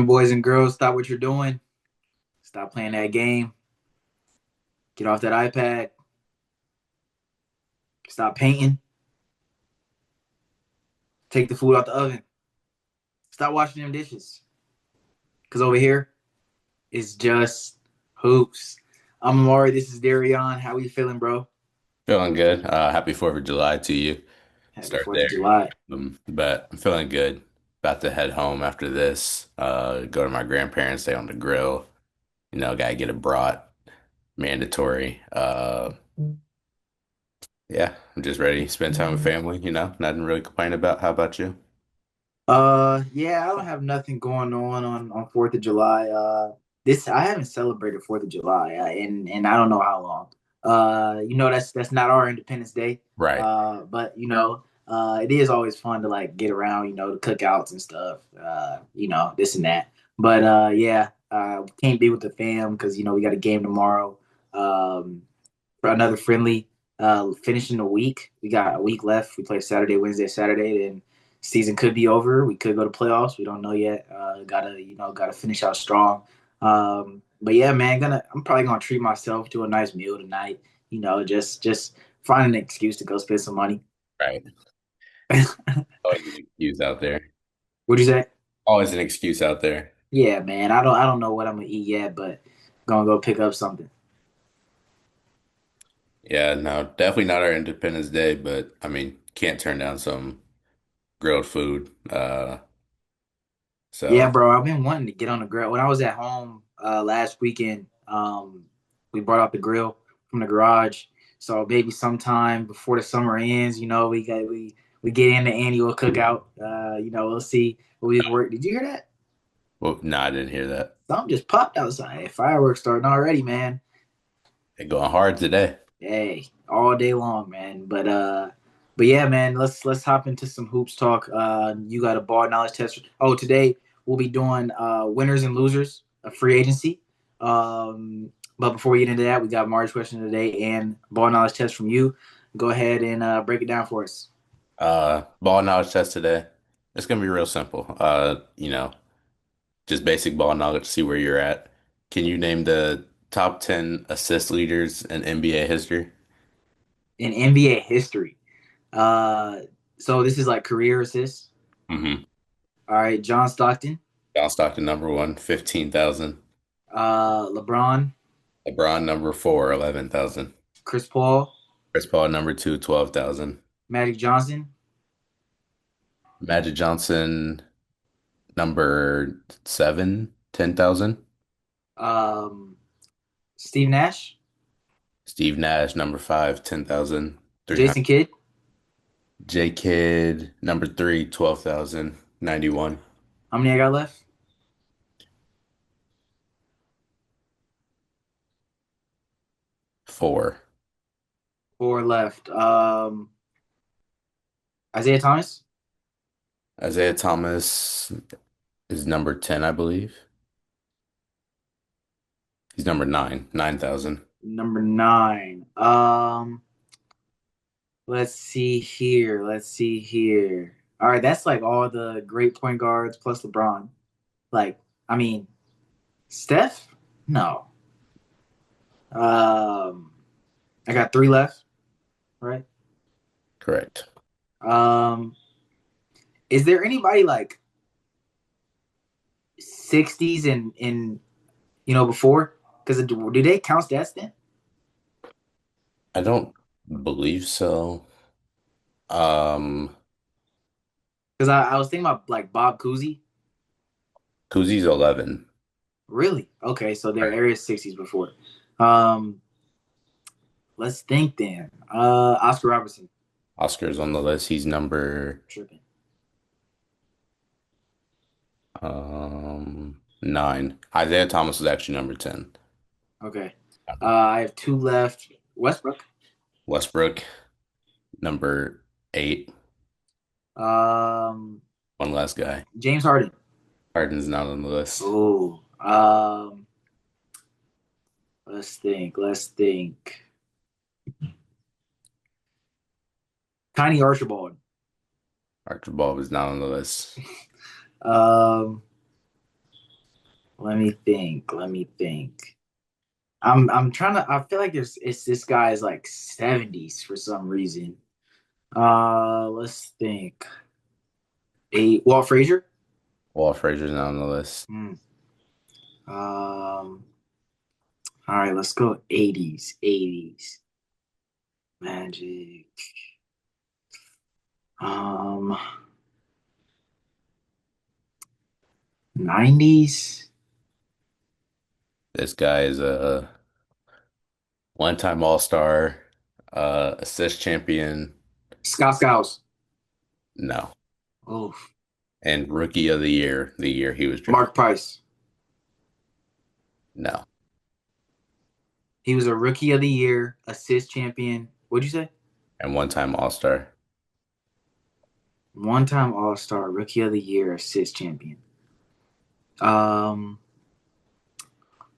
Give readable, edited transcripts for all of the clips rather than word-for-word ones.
Morning, boys and girls. Stop what you're doing. Stop playing that game. Get off that iPad. Stop painting. Take the food out the oven. Stop washing them dishes. Because over here is just hoops. I'm Amari. This is Darion. How you feeling, bro? Feeling good. Happy 4th of July to you. Happy Start 4th of there. July. But I'm feeling good. About to head home after this. Go to my grandparents, stay on the grill. Gotta get it brought. Mandatory. Yeah, I'm just ready to spend time with family. Nothing really to complain about. How about you? Yeah, I don't have nothing going on 4th of July. This I haven't celebrated 4th of July, and I don't know how long. That's not our Independence Day. Right. But it is always fun to like get around, the cookouts and stuff. This and that. But yeah, can't be with the fam because we got a game tomorrow. Um, for another friendly. Finishing the week, we got a week left. We play Saturday, Wednesday, Saturday, then season could be over. We could go to playoffs. We don't know yet. Gotta finish out strong. But yeah, man, I'm probably gonna treat myself to a nice meal tonight. Just find an excuse to go spend some money. Right. Always an excuse out there. What'd you say? Always an excuse out there. Yeah, man. I don't know what I'm gonna eat yet, but gonna go pick up something. Yeah, no, definitely not our Independence Day, but I mean, can't turn down some grilled food. Yeah, So bro, I've been wanting to get on the grill. When I was at home last weekend, we brought out the grill from the garage. So maybe sometime before the summer ends, we get in the annual cookout. We'll see what we work. Did you hear that? well, no, I didn't hear that. Something just popped outside. Fireworks starting already, man. They're going hard today. Hey, all day long, man. But yeah, man. Let's hop into some hoops talk. You got a ball knowledge test. Oh, today we'll be doing winners and losers of free agency. But before we get into that, we got March question today and ball knowledge test from you. Go ahead and break it down for us. Ball knowledge test today. It's gonna be real simple. Just basic ball knowledge, see where you're at. Can you name the top 10 assist leaders in NBA history? In NBA history, uh, so this is like career assists. Mm-hmm. All right, John Stockton, John Stockton number one, 15,000. LeBron, LeBron number four, 11,000. Chris Paul, Chris Paul number two, 12,000. Magic Johnson, Magic Johnson number seven, 10,000. um, Steve Nash, Steve Nash number five, 10,000. 300. Jason Kidd. J Kidd number three, 12,000. 91. How many I got left? Four. Four left. Isaiah Thomas, Isaiah Thomas is number 10, I believe. He's number nine, 9,000. number nine. Let's see here. Let's see here. All right, that's like all the great point guards plus LeBron. Like, I mean, Steph? No. Um, I got three left, right? Correct. Um, is there anybody like 60s and before? Because do they count stats then? I don't believe so. Um, Because I was thinking about like Bob Cousy. Kuzi's 11. Really? Okay, so there Right. there is 60s before. Um, let's think then. Oscar Robertson. Oscar's on the list. He's number Tripping. nine. Isaiah Thomas is actually number 10. Okay. I have two left. Westbrook. Westbrook, number eight. Um, One last guy. James Harden. Harden's not on the list. Oh. Let's think. Let's think. Tiny Archibald. Archibald is not on the list. Um, Let me think. Let me think. I'm trying to. I feel like it's this guy is like 70s for some reason. Let's think. A Walt Frazier. Walt Frazier's not on the list. Hmm. Um. All right, let's go 80s. 80s. Magic. Um. 90s. This guy is a one-time All-Star, assist champion. Scott Skiles. No. Oh, And rookie of the year he was drafted. Mark Price. No. He was a rookie of the year, assist champion. What'd you say? And one-time All-Star. One time All Star, rookie of the year, assist champion. Um,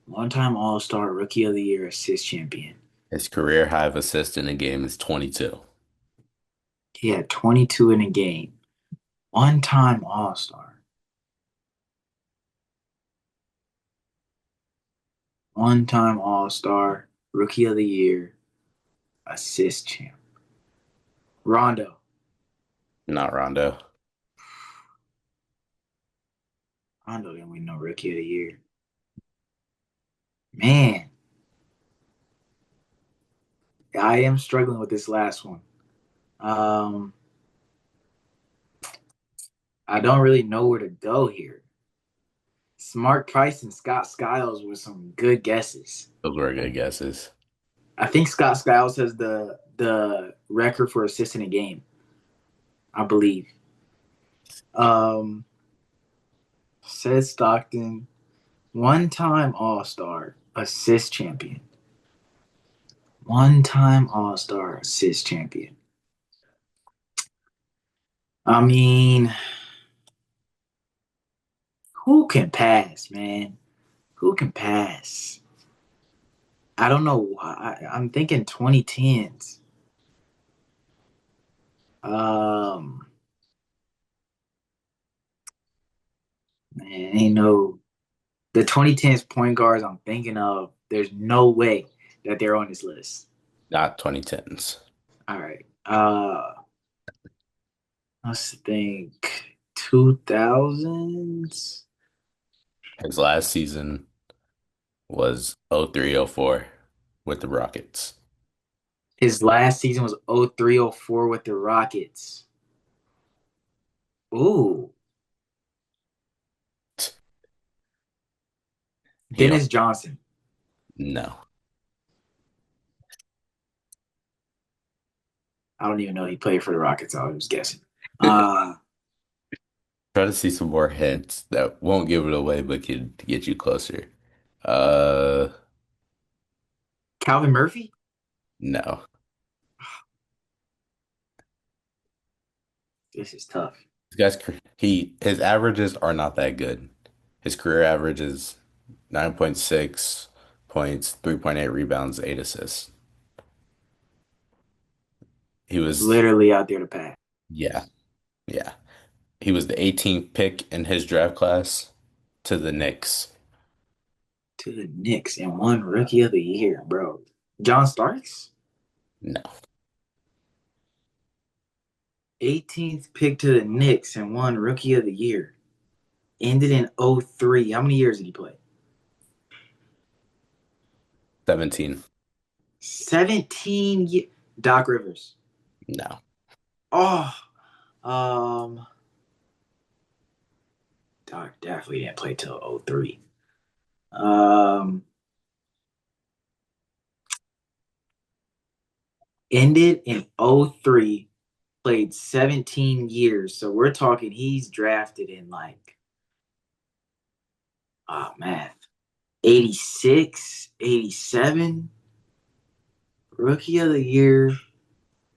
One time All Star, rookie of the year, assist champion. His career high of assists in a game is 22. He had 22 in a game. One time All Star. One time All Star, rookie of the year, assist champ. Rondo. Not Rondo. Rondo didn't win no rookie of the year. Man, I am struggling with this last one. Um, I don't really know where to go here. Smart Price and Scott Skiles were some good guesses. Those were good guesses. I think Scott Skiles has the record for assists in a game, I believe. Um, said Stockton, one time All Star, assist champion. One time All Star, assist champion. I mean, who can pass, man? Who can pass? I don't know why. I'm thinking 2010s. Um, man, ain't no the 2010s point guards I'm thinking of. There's no way that they're on this list. Not 2010s. All right. Let's think 2000s. His last season was 03-04 with the Rockets. His last season was 03-04 with the Rockets. Ooh, He don't Dennis Johnson. know. I don't even know he played for the Rockets. I was guessing. Uh, Try to see some more hints that won't give it away, but could get you closer. Uh, Calvin Murphy. no. This is tough. This guy's his averages are not that good. His career average is 9.6 points, 3.8 rebounds, 8 assists. He was, Literally out there to pass yeah, yeah. He was the 18th pick in his draft class to the Knicks. to the Knicks and won Rookie of the Year, bro. John Starks. No, 18th pick to the Knicks and won Rookie of the Year. Ended in '03. How many years did he play? 17. 17 years. Doc Rivers. No. Oh, um, Doc definitely didn't play till '03. Um, Ended in '03. Played 17 years. So we're talking he's drafted in like, oh man, 86, 87. Rookie of the Year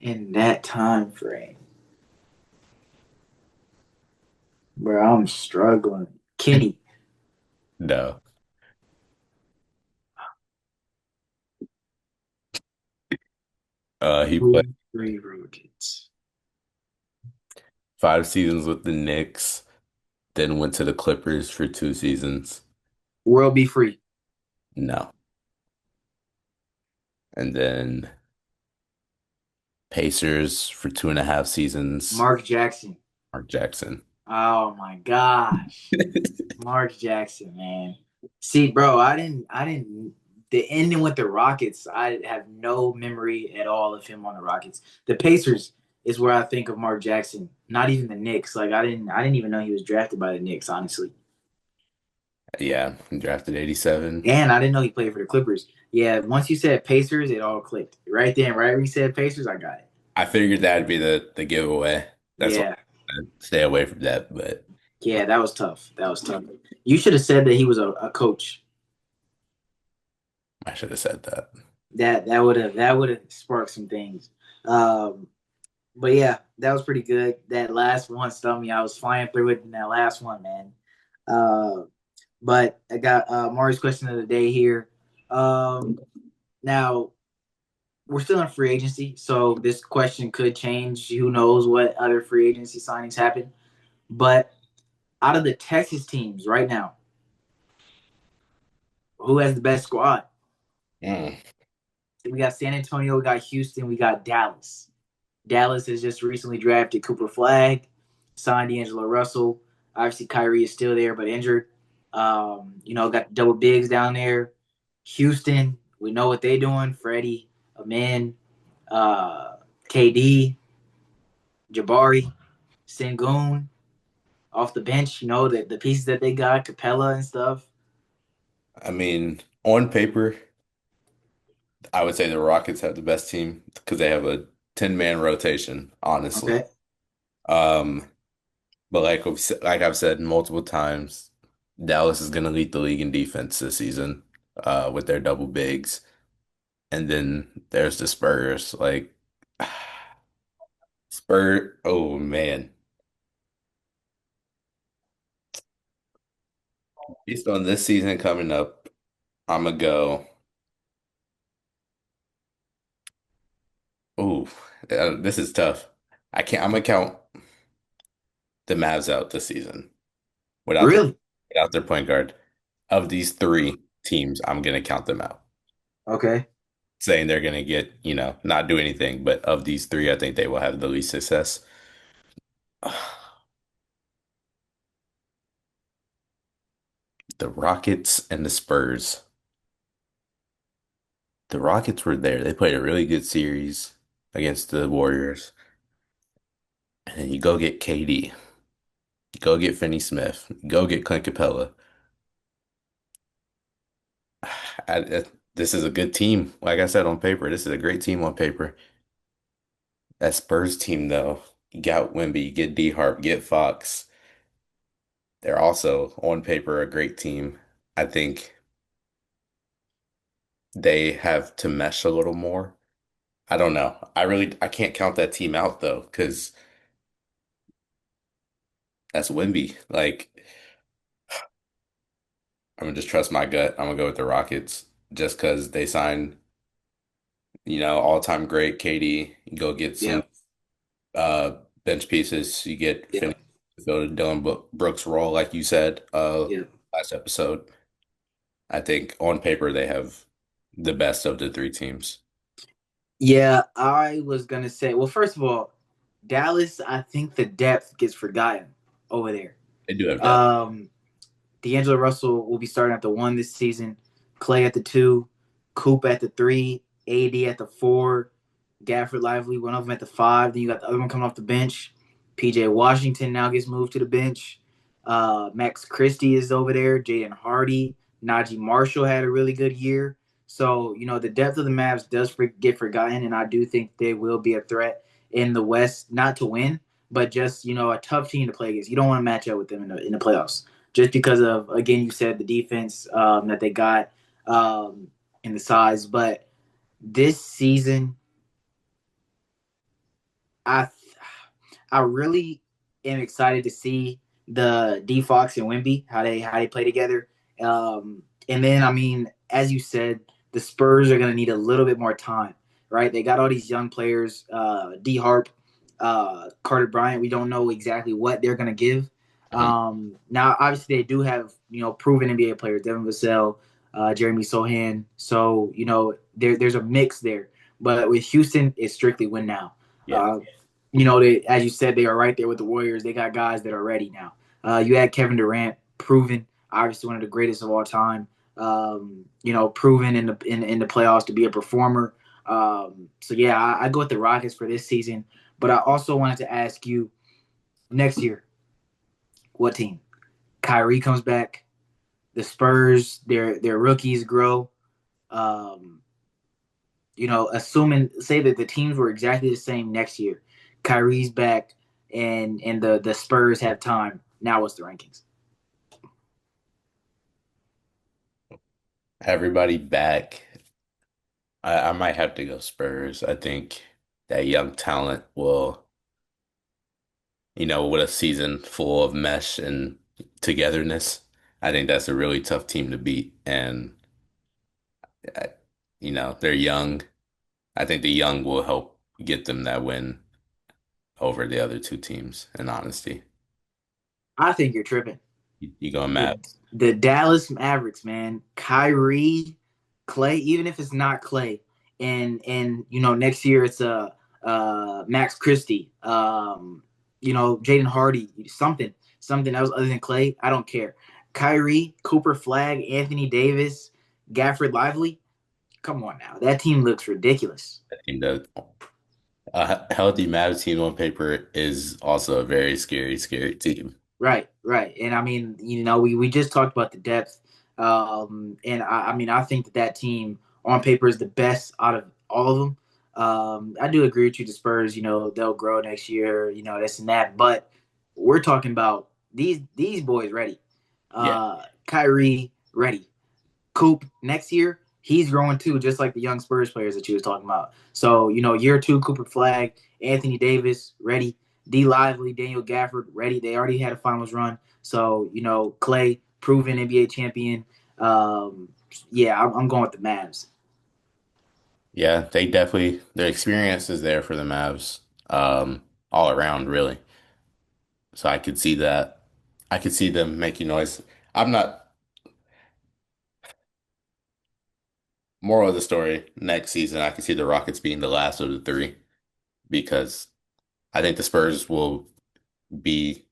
in that time frame. Bro, I'm struggling. Kenny. No. He played '03 Rockets. 5 seasons with the Knicks, then went to the Clippers for 2 seasons. World be free. No. And then Pacers for 2.5 seasons. Mark Jackson. Mark Jackson. Oh my gosh. Mark Jackson, man. See, bro, I didn't. The ending with the Rockets, I have no memory at all of him on the Rockets. The Pacers is where I think of Mark Jackson. Not even the Knicks. Like I didn't even know he was drafted by the Knicks, honestly. Yeah, drafted 87. And I didn't know he played for the Clippers. Yeah, once you said Pacers, it all clicked. Right then, right when you said Pacers, I got it. I figured that'd be the giveaway. That's why Yeah, I stay away from that, but yeah, that was tough. That was tough. You should have said that he was a coach. I should have said that. That would have sparked some things. Um, but yeah, that was pretty good. That last one stumped me. I was flying through it in that last one, man. Uh, but I got Mari's question of the day here. Um, now we're still in free agency, so this question could change. Who knows what other free agency signings happen? But out of the Texas teams right now, who has the best squad? Mm. We got San Antonio, we got Houston, we got Dallas. Dallas has just recently drafted Cooper Flag, signed D'Angelo Russell. Obviously, Kyrie is still there, but injured. Got double bigs down there. Houston, we know what they're doing. Freddie, Amin, uh, KD, Jabari, Sengun off the bench. The pieces that they got, Capella and stuff. I mean, on paper, I would say the Rockets have the best team because they have a 10-man rotation, honestly. Okay. Um, but like I've said multiple times, Dallas is going to lead the league in defense this season with their double bigs. And then there's the Spurs. Like oh man. Based on this season coming up, I'm gonna go. Oh, this is tough. I can't. I'm gonna count the Mavs out this season without their Really? without their point guard. Of these three teams, I'm gonna count them out, Okay. saying they're gonna get not do anything. But of these three, I think they will have the least success. The Rockets and the Spurs. The Rockets were there. They played a really good series against the Warriors. And then you go get KD, you go get Finney Smith, you go get Clint Capella. This is a good team. Like I said on paper, this is a great team on paper. That Spurs team, though, you got Wemby, you get D Harp, get Fox. They're also on paper a great team. I think they have to mesh a little more. I don't know. I can't count that team out though, because that's Wemby. Like I'm gonna just trust my gut. I'm gonna go with the Rockets just because they signed, all-time great KD. You go get some Yep. uh bench pieces. You get Finney Yep. to fill the Dylan Brooks role, like you said, Yep. last episode. I think on paper they have the best of the three teams. Yeah, I was gonna say. Well, first of all, Dallas. I think the depth gets forgotten over there. They do have depth. Um, D'Angelo Russell will be starting at the one this season. Clay at the two, Coop at the three, AD at the four, Gafford Lively, one of them at the five. Then you got the other one coming off the bench. PJ Washington now gets moved to the bench. Max Christie is over there. Jaden Hardy, Najee Marshall had a really good year. So the depth of the Mavs does get forgotten, and I do think they will be a threat in the West, not to win, but just a tough team to play against. You don't want to match up with them in the playoffs just because of, again, you said the defense that they got in the size. But this season, I I really am excited to see the D Fox and Wimby how they play together. And then I mean, as you said, the Spurs are going to need a little bit more time, right? They got all these young players, D Harp, Carter Bryant. We don't know exactly what they're going to give. Mhm. Now, obviously, they do have proven NBA players, Devin Vassell, Jeremy Sohan. So there's a mix there. But with Houston, it's strictly win now. Yeah. Uh, as you said, they are right there with the Warriors. They got guys that are ready now. You had Kevin Durant, proven, obviously one of the greatest of all time. Proven in the playoffs to be a performer. So yeah, I go with the Rockets for this season. But I also wanted to ask you next year, what team? Kyrie comes back. The Spurs, their rookies grow. Um, assuming say that the teams were exactly the same next year, Kyrie's back, and the Spurs have time. Now, what's the rankings? Everybody back. I might have to go Spurs. I think that young talent will, with a season full of mesh and togetherness, I think that's a really tough team to beat. And, uh, they're young. I think the young will help get them that win over the other two teams, in honesty. I think you're tripping. You going The Mavs? the Dallas Mavericks, man. Kyrie, Clay, even if it's not Clay, and next year it's Max Christie, Jaden Hardy, something else other than Clay. I don't care. Kyrie, Cooper Flag, Anthony Davis, Gafford Lively. Come on now, that team looks ridiculous. That team does. A healthy Mavs team on paper is also a very scary, scary team. Right, right. And I mean, we just talked about the depth. And I mean, I think that team on paper is the best out of all of them. I do agree with you. The Spurs, they'll grow next year, this and that. But we're talking about these boys ready. Yeah. Kyrie ready. Coop next year, he's growing too, just like the young Spurs players that you was talking about. So, year two, Cooper Flag, Anthony Davis, ready. D Lively, Daniel Gafford, ready. They already had a finals run. So, Clay, proven NBA champion. Yeah, I'm going with the Mavs. Yeah, their experience is there for the Mavs, all around, really. So I could see that. I could see them making noise. I'm not, moral of the story, next season, I could see the Rockets being the last of the three because I think the Spurs will be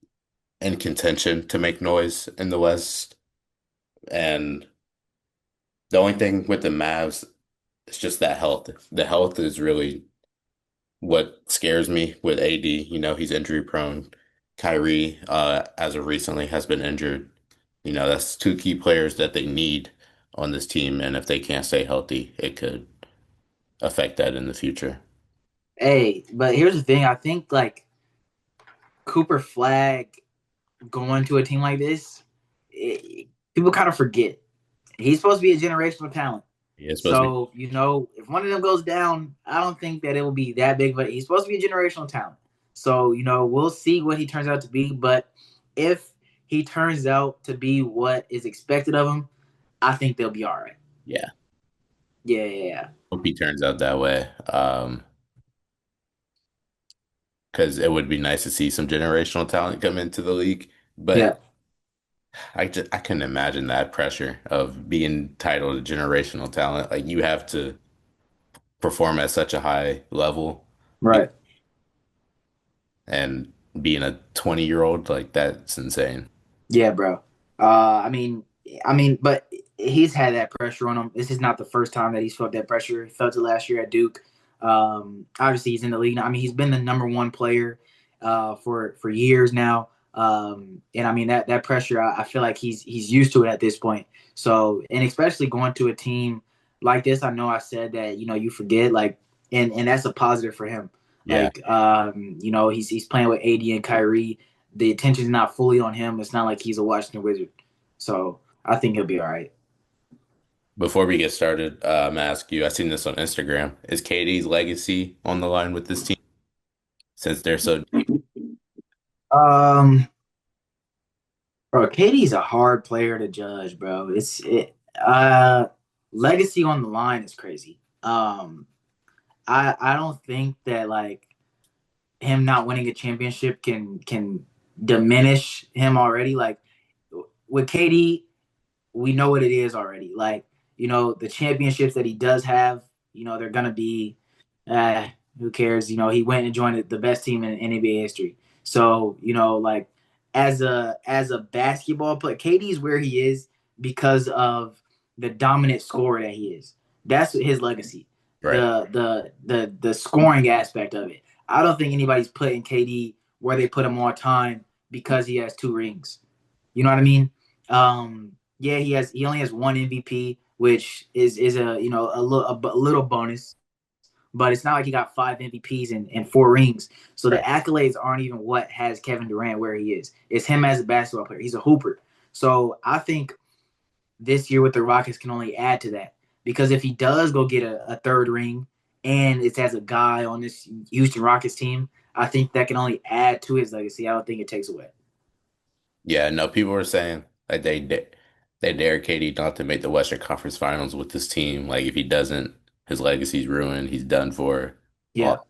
in contention to make noise in the West. And the only thing with the Mavs is just that health. The health is really what scares me with AD. He's injury prone. Kyrie, as of recently, has been injured. That's two key players that they need on this team, and if they can't stay healthy, it could affect that in the future. Hey, but here's the thing. I think like Cooper Flag going to a team like this, people kind of forget. He's supposed to be a generational talent. Yeah, it's supposed to be. So, if one of them goes down, I don't think that it will be that big, but he's supposed to be a generational talent. So, we'll see what he turns out to be. But if he turns out to be what is expected of him, I think they'll be all right. Yeah, Yeah, yeah, yeah. hope he turns out that way. Because it would be nice to see some generational talent come into the league, Yeah. but I couldn't imagine that pressure of being titled a generational talent. Like you have to perform at such a high level be, Right. and being a 20-year-old, like that's insane. Yeah, bro. But he's had that pressure on him. This is not the first time that he's felt that pressure. He felt it last year at Duke. Obviously, he's in the league now. I mean, he's been the number one player for years now. And I mean that pressure, I feel like he's used to it at this point. So, and especially going to a team like this, I know I said that you forget like, and that's a positive for him. Yeah. Like, he's playing with AD and Kyrie. The attention's not fully on him. It's not like he's a Washington Wizard. So I think he'll be all right. Before we get started, I'm gonna ask you, I seen this on Instagram. Is KD's legacy on the line with this team since they're so deep? Um, bro, KD's a hard player to judge, bro. Legacy on the line is crazy. I don't think that like him not winning a championship can diminish him already. Like with KD, we know what it is already. Like, the championships that he does have, they're gonna be who cares? He went and joined the best team in NBA history. So, like as a basketball player, KD's where he is because of the dominant scorer that he is. That's his legacy. Right. The scoring aspect of it. I don't think anybody's putting KD where they put him all time because he has two rings. You know what I mean? Yeah, he only has one MVP, which is a little bonus, but it's not like he got five MVPs and four rings. So the Right. accolades aren't even what has Kevin Durant where he is. It's him as a basketball player. He's a hooper. So I think this year with the Rockets can only add to that because if he does go get a third ring and it's as a guy on this Houston Rockets team, I think that can only add to his legacy. I don't think it takes away. Yeah, no, people were saying like they dare KD not to make the Western Conference Finals with this team. Like if he doesn't, his legacy's ruined. He's done for. Yeah. All,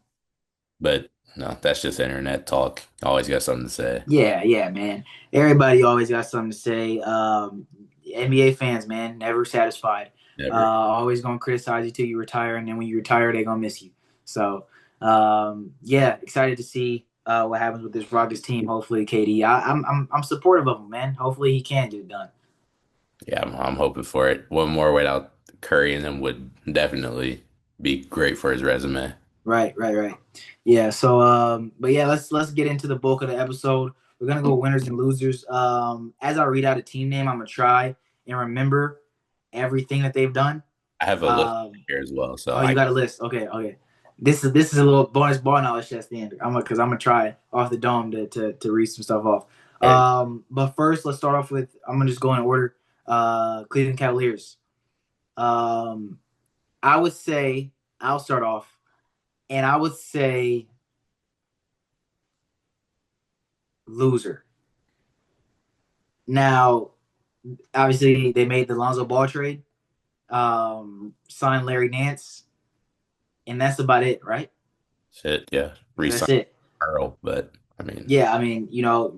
but no, that's just internet talk. Always got something to say. Yeah, yeah, man. Everybody always got something to say. NBA fans, man, never satisfied. Never. Always gonna criticize you till you retire, and then when you retire, they gonna miss you. So, yeah, excited to see what happens with this Rockets team. Hopefully, KD. I'm supportive of him, man. Hopefully, he can get it done. Yeah, I'm hoping for it. One more without Curry and them would definitely be great for his resume. Right, right, right. Yeah. So, but yeah, let's get into the bulk of the episode. We're gonna go winners and losers. As I read out a team name, I'm gonna try and remember everything that they've done. I have a list Um, here as well, so oh, you I got a list. Okay, okay. This is a little bonus ball knowledge test, the end. I'm gonna try off the dome to read some stuff off. can. But first, let's start off with I'm gonna just go in order. Cleveland Cavaliers. Um, I would say I'll start off, and I would say loser. Now, obviously, they made the Lonzo Ball trade, signed Larry Nance, and that's about it, right? Shit, yeah, resign That's it. Earl, but I mean, Yeah, I mean,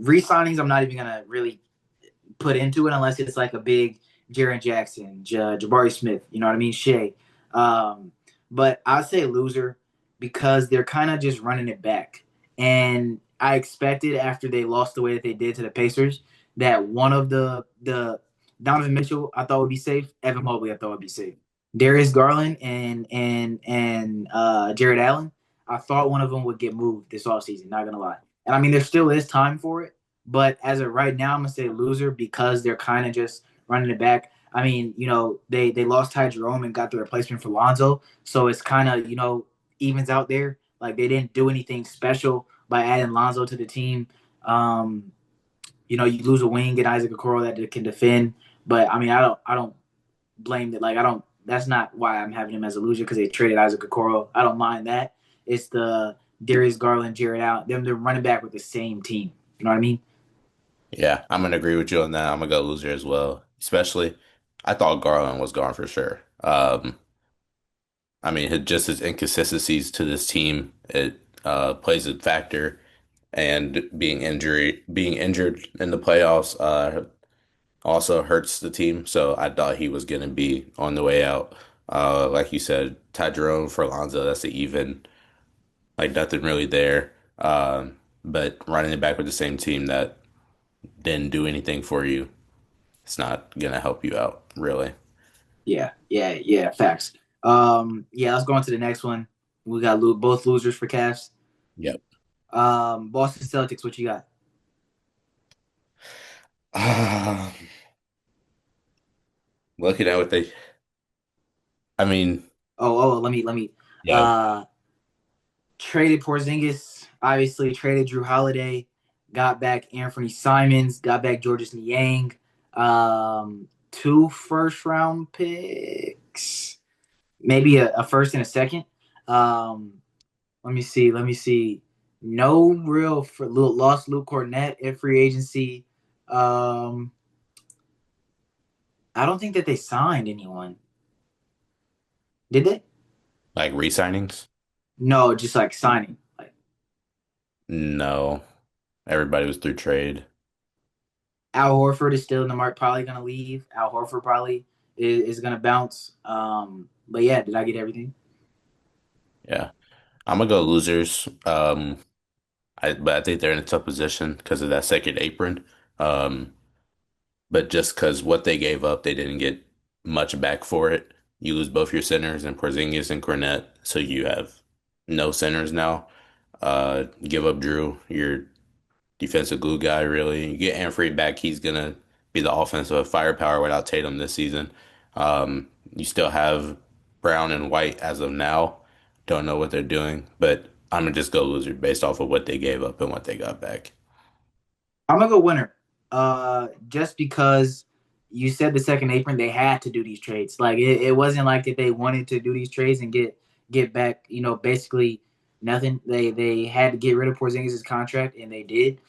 re-signings, I'm not even gonna really put into it unless it's like a big Jaren Jackson, Jabari Smith, you know what I mean, Shea. Um, but I'd say loser because they're kind of just running it back. And I expected after they lost the way that they did to the Pacers that one of the Donovan Mitchell I thought would be safe, Evan Mobley I thought would be safe, Darius Garland and Jared Allen. I thought one of them would get moved this offseason. Not gonna lie, and I mean there still is time for it, but as of right now, I'm gonna say loser because they're kind of just running it back. I mean, they lost Ty Jerome and got the replacement for Lonzo, so it's kind of evens out there. Like they didn't do anything special by adding Lonzo to the team. Um, you lose a wing and Isaac Okoro that can defend, but I mean, I don't blame it. Like I don't. That's not why I'm having him as a loser because they traded Isaac Okoro. I don't mind that. It's the Darius Garland, Jared Allen. They're running back with the same team. You know what I mean? yeah, I'm gonna agree with you on that. I'm gonna go loser as well. Especially, I thought Garland was gone for sure. I mean, just his inconsistencies to this team, it plays a factor, and being injured in the playoffs, also hurts the team. So I thought he was gonna be on the way out. Like you said, Ty Jerome for Alonzo, that's the even. Like nothing really there. But running it back with the same team that didn't do anything for you, it's not gonna help you out, really. Yeah, yeah, yeah. Facts. Yeah. Let's go on to the next one. We got both losers for Cavs. Yep. Boston Celtics. What you got? Ah, looking at what they, I mean, Oh, let me. yeah, Uh, Traded Porzingis. Obviously, traded Drew Holiday. Got back Anthony Simons. Got back Georges Niang. Two first round picks. Maybe a first and a second. Um, Let me see. Let me see. No real for lost Luke Cornett in free agency. Um, I don't think that they signed anyone. Did they? like re-signings. No, just like signing. Like No, Everybody was through trade. Al Horford is still in the market, probably going to leave. Al Horford probably is going to bounce. But yeah, did I get everything? Yeah. I'm gonna go losers. But I think they're in a tough position because of that second apron. Um, but just because what they gave up, they didn't get much back for it. You lose both your centers and Porzingis and Cornette, so you have no centers now. Give up Drew, your defensive glue guy, really. You get Anfrey back, he's gonna be the offensive firepower without Tatum this season. You still have Brown and White as of now. Don't know what they're doing, but I'm gonna just go loser based off of what they gave up and what they got back. I'm gonna go winner. Just because you said the second apron, they had to do these trades. Like it wasn't like that they wanted to do these trades and get back, basically nothing. They had to get rid of Porzingis' contract, and they did.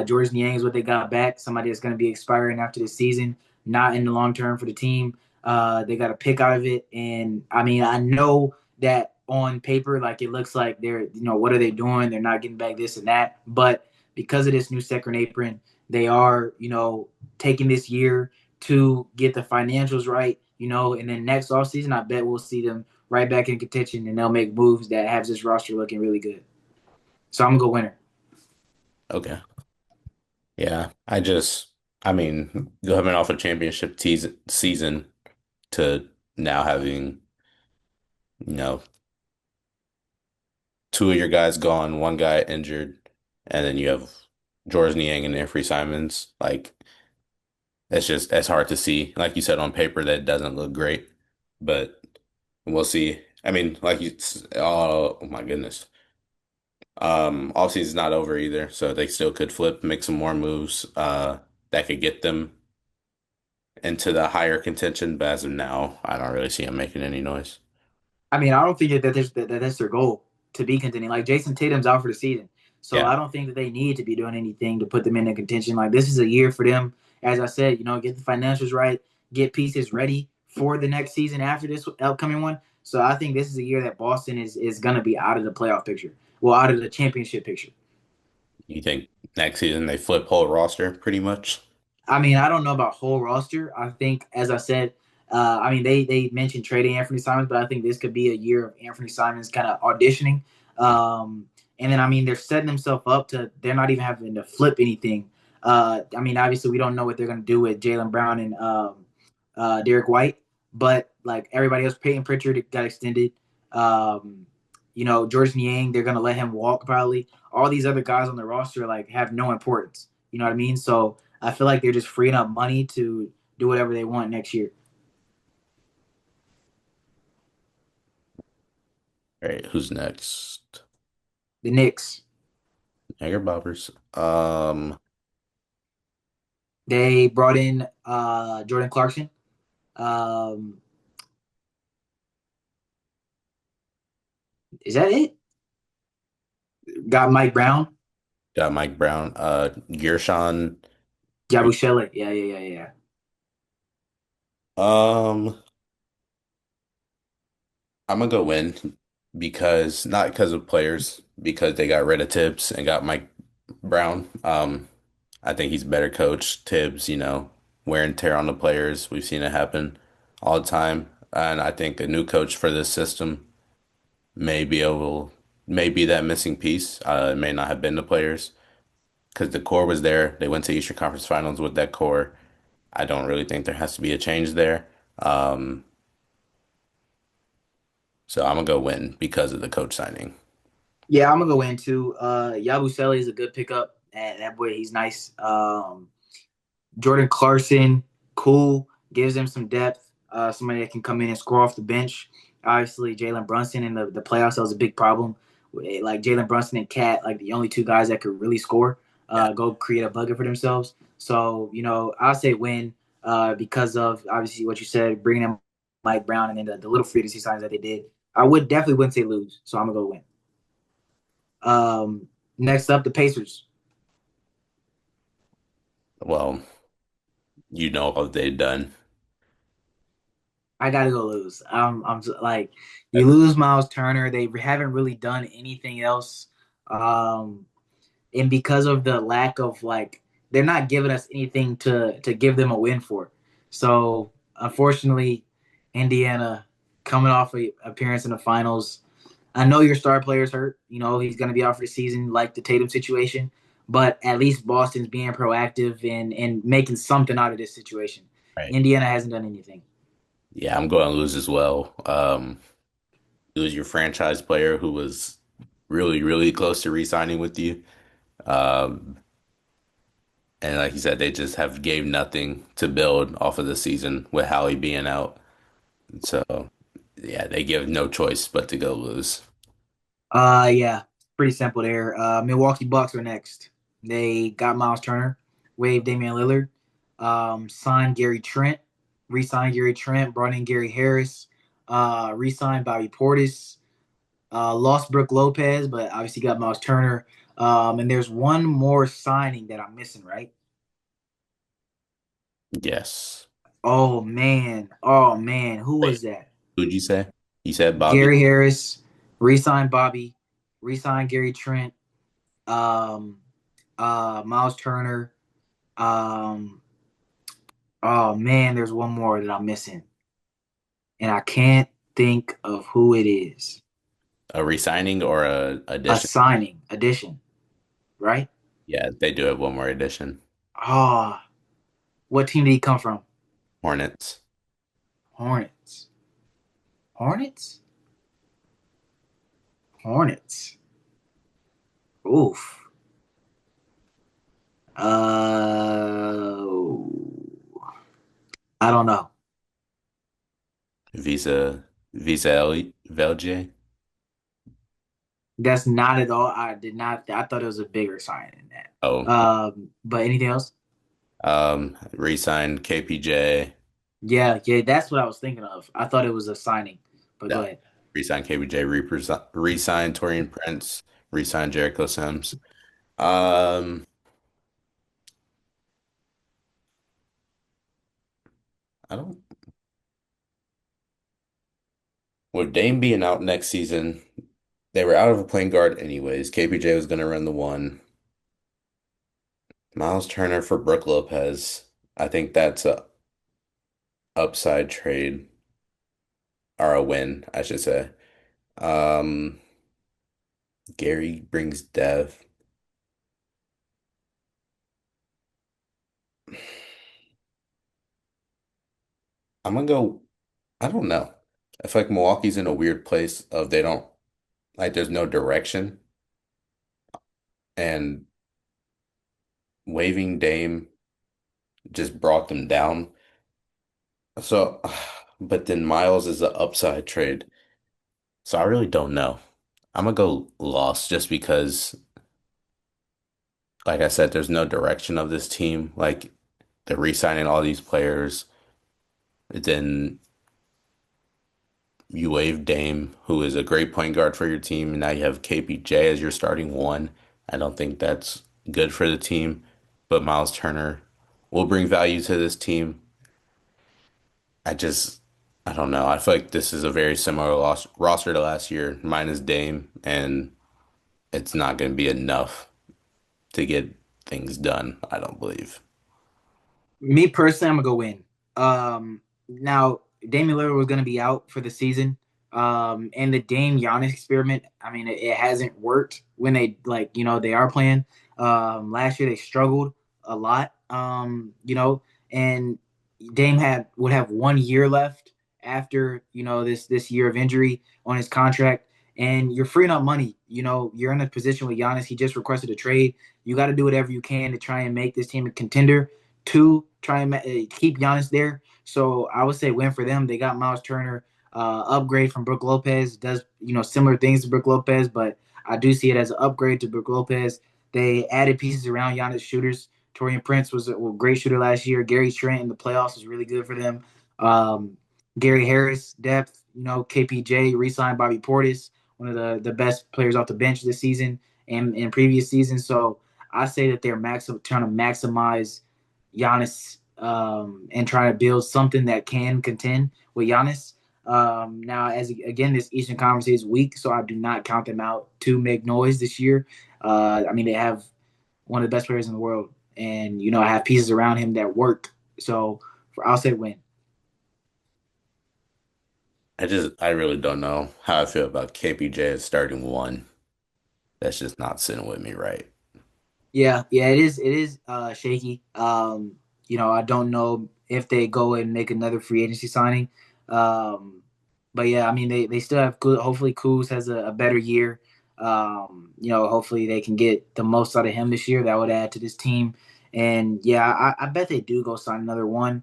George Niang is what they got back. Somebody that's going to be expiring after the season, not in the long term for the team. They got a pick out of it, and I mean, I know that on paper, like it looks like they're, what are they doing? They're not getting back this and that, but because of this new second apron, they are, taking this year to get the financials right, and then next offseason, I bet we'll see them right back in contention and they'll make moves that have this roster looking really good. So I'm going to go winner. Okay. Yeah, I mean, coming off a championship season to now having, you know, two of your guys gone, one guy injured, and then you have George Niang and Anfernee Simons. Like, that's hard to see. Like you said, on paper, that doesn't look great, but we'll see. I mean, oh my goodness. Offseason's not over either, so they still could flip, make some more moves, that could get them into the higher contention. But as of now, I don't really see them making any noise. I mean, I don't think that that's their goal to be contending. Like Jason Tatum's out for the season, so Yeah, I don't think that they need to be doing anything to put them into contention. Like this is a year for them, as I said, get the financials right, get pieces ready for the next season after this upcoming one. So I think this is a year that Boston is going to be out of the playoff picture, well, out of the championship picture. you think next season they flip whole roster pretty much? I mean, I don't know about whole roster. I think, as I said, I mean they mentioned trading Anthony Simons, but I think this could be a year of Anthony Simons kind of auditioning. And then I mean they're setting themselves up to they're not even having to flip anything. I mean obviously we don't know what they're going to do with Jaylen Brown and Derek White, but like everybody else, Peyton Pritchard got extended. Um, George Niang, they're going to let him walk probably. All these other guys on the roster like have no importance. You know what I mean? So I feel like they're just freeing up money to do whatever they want next year. All right, who's next? The Knicks, Tiger Bobbers. they brought in Jordan Clarkson. Um, is that it? Got Mike Brown, Got Mike Brown. Gershon. Yabusele. Yeah, yeah, yeah, yeah. Um, I'm gonna go win because not because of players, because they got rid of Tibbs and got Mike Brown. I think he's a better coach. Tibbs, wear and tear on the players. We've seen it happen all the time. And I think a new coach for this system may be able, may be that missing piece. It may not have been the players because the core was there. They went to Eastern Conference Finals with that core. I don't really think there has to be a change there. Um, so I'm gonna go win because of the coach signing. Yeah, I'm gonna go in too. Yabusele is a good pickup. And that boy, he's nice. Jordan Clarkson, cool, gives them some depth. Somebody that can come in and score off the bench. Obviously, Jalen Brunson in the playoffs, that was a big problem. Like Jalen Brunson and Cat, like the only two guys that could really score, Yeah, go create a bucket for themselves. So, I'll say win because of obviously what you said, bringing in Mike Brown and then the little free agency signs that they did. I would definitely wouldn't say lose, so I'm gonna go win. Next up, the Pacers. well, what they've done. I gotta go lose. Like you lose Miles Turner. They haven't really done anything else. Um, and because of the lack of like, they're not giving us anything to give them a win for. So unfortunately, Indiana coming off a appearance in the finals. I know your star player's hurt. You know he's going to be out for the season, like the Tatum situation. But at least Boston's being proactive and making something out of this situation. Right. Indiana hasn't done anything. Yeah, I'm going to lose as well. Lose your franchise player who was really, really close to re-signing with you. Um, and like you said, they just have gave nothing to build off of the season with Hallie being out. So yeah, they give no choice but to go lose. Yeah, pretty simple there. Milwaukee Bucks are next. They got Miles Turner, waived Damian Lillard, signed Gary Trent, re-signed Gary Trent, brought in Gary Harris, re-signed Bobby Portis, lost Brooke Lopez, but obviously got Miles Turner. And there's one more signing that I'm missing, right? Yes. Oh man, who Wait, was that? who'd you say? You said Bobby? Gary Harris, re-signed Bobby, re-signed Gary Trent, um, Miles Turner. Um, oh man, there's one more that I'm missing, and I can't think of who it is. A re-signing or a A addition? signing, addition, right? Yeah, they do have one more addition. Oh, what team did he come from? Hornets. Hornets. Hornets? Hornets. Oof. I don't know. Visa Velje. That's not at all. I did not. I thought it was a bigger sign than that. Oh, But anything else? re-signed KPJ. Yeah, yeah, that's what I was thinking of. I thought it was a signing, but go No, ahead. re-signed KPJ. Re-signed Torian Prince. Re-signed Jericho Sims. Um, I don't. With Dame being out next season, they were out of a point guard anyways. KPJ was going to run the one. Miles Turner for Brooke Lopez. I think that's a upside trade or a win, I should say. Um, Gary brings Dev. I'm gonna go. I don't know. I feel like Milwaukee's in a weird place of they don't like there's no direction and waving Dame just brought them down. So, but then Miles is an upside trade. So I really don't know. I'm gonna go lost just because, like I said, there's no direction of this team. Like they're re-signing all these players. Then you waive Dame, who is a great point guard for your team, and now you have KPJ as your starting one. I don't think that's good for the team, but Miles Turner will bring value to this team. I just, I don't know. I feel like this is a very similar roster to last year, minus Dame, and it's not going to be enough to get things done, I don't believe. Me personally, I'm gonna go in. Now Damian Lillard was gonna be out for the season. And the Dame Giannis experiment, I mean, it hasn't worked when they like, they are playing. Last year they struggled a lot. And Dame would have 1 year left after, this year of injury on his contract. And you're freeing up money. You're in a position with Giannis. He just requested a trade. You got to do whatever you can to try and make this team a contender to try and keep Giannis there. So I would say win for them. They got Miles Turner, upgrade from Brooke Lopez. Does similar things to Brooke Lopez, but I do see it as an upgrade to Brooke Lopez. They added pieces around Giannis shooters. Torian Prince was a great shooter last year. Gary Trent in the playoffs was really good for them. Um, Gary Harris depth. KPJ re-signed Bobby Portis, one of the best players off the bench this season and in previous seasons. So I say that they're trying to maximize Giannis, and try to build something that can contend with Giannis. Now, as again, this Eastern Conference is weak, so I do not count them out to make noise this year. I mean, they have one of the best players in the world, and I have pieces around him that work. So I'll say win. I really don't know how I feel about KPJ as starting one. That's just not sitting with me right. Yeah, yeah, it is shaky. I don't know if they go and make another free agency signing. Um, but yeah, I mean they still have good. Hopefully Kuz has a better year. Hopefully they can get the most out of him this year. That would add to this team. And yeah, I bet they do go sign another one.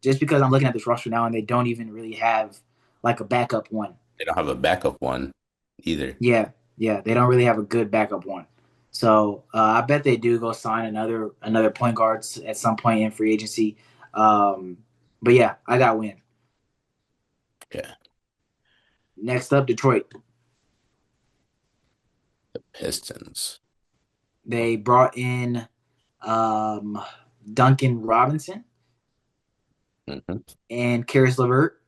Just because I'm looking at this roster now and they don't even really have like a backup one. They don't have a backup one either. Yeah, yeah, they don't really have a good backup one. So I bet they do go sign another point guards at some point in free agency. Um, but yeah, I got win. Yeah. Next up, Detroit. Pistons. They brought in um, Duncan Robinson Hmm. and Karis LeVert.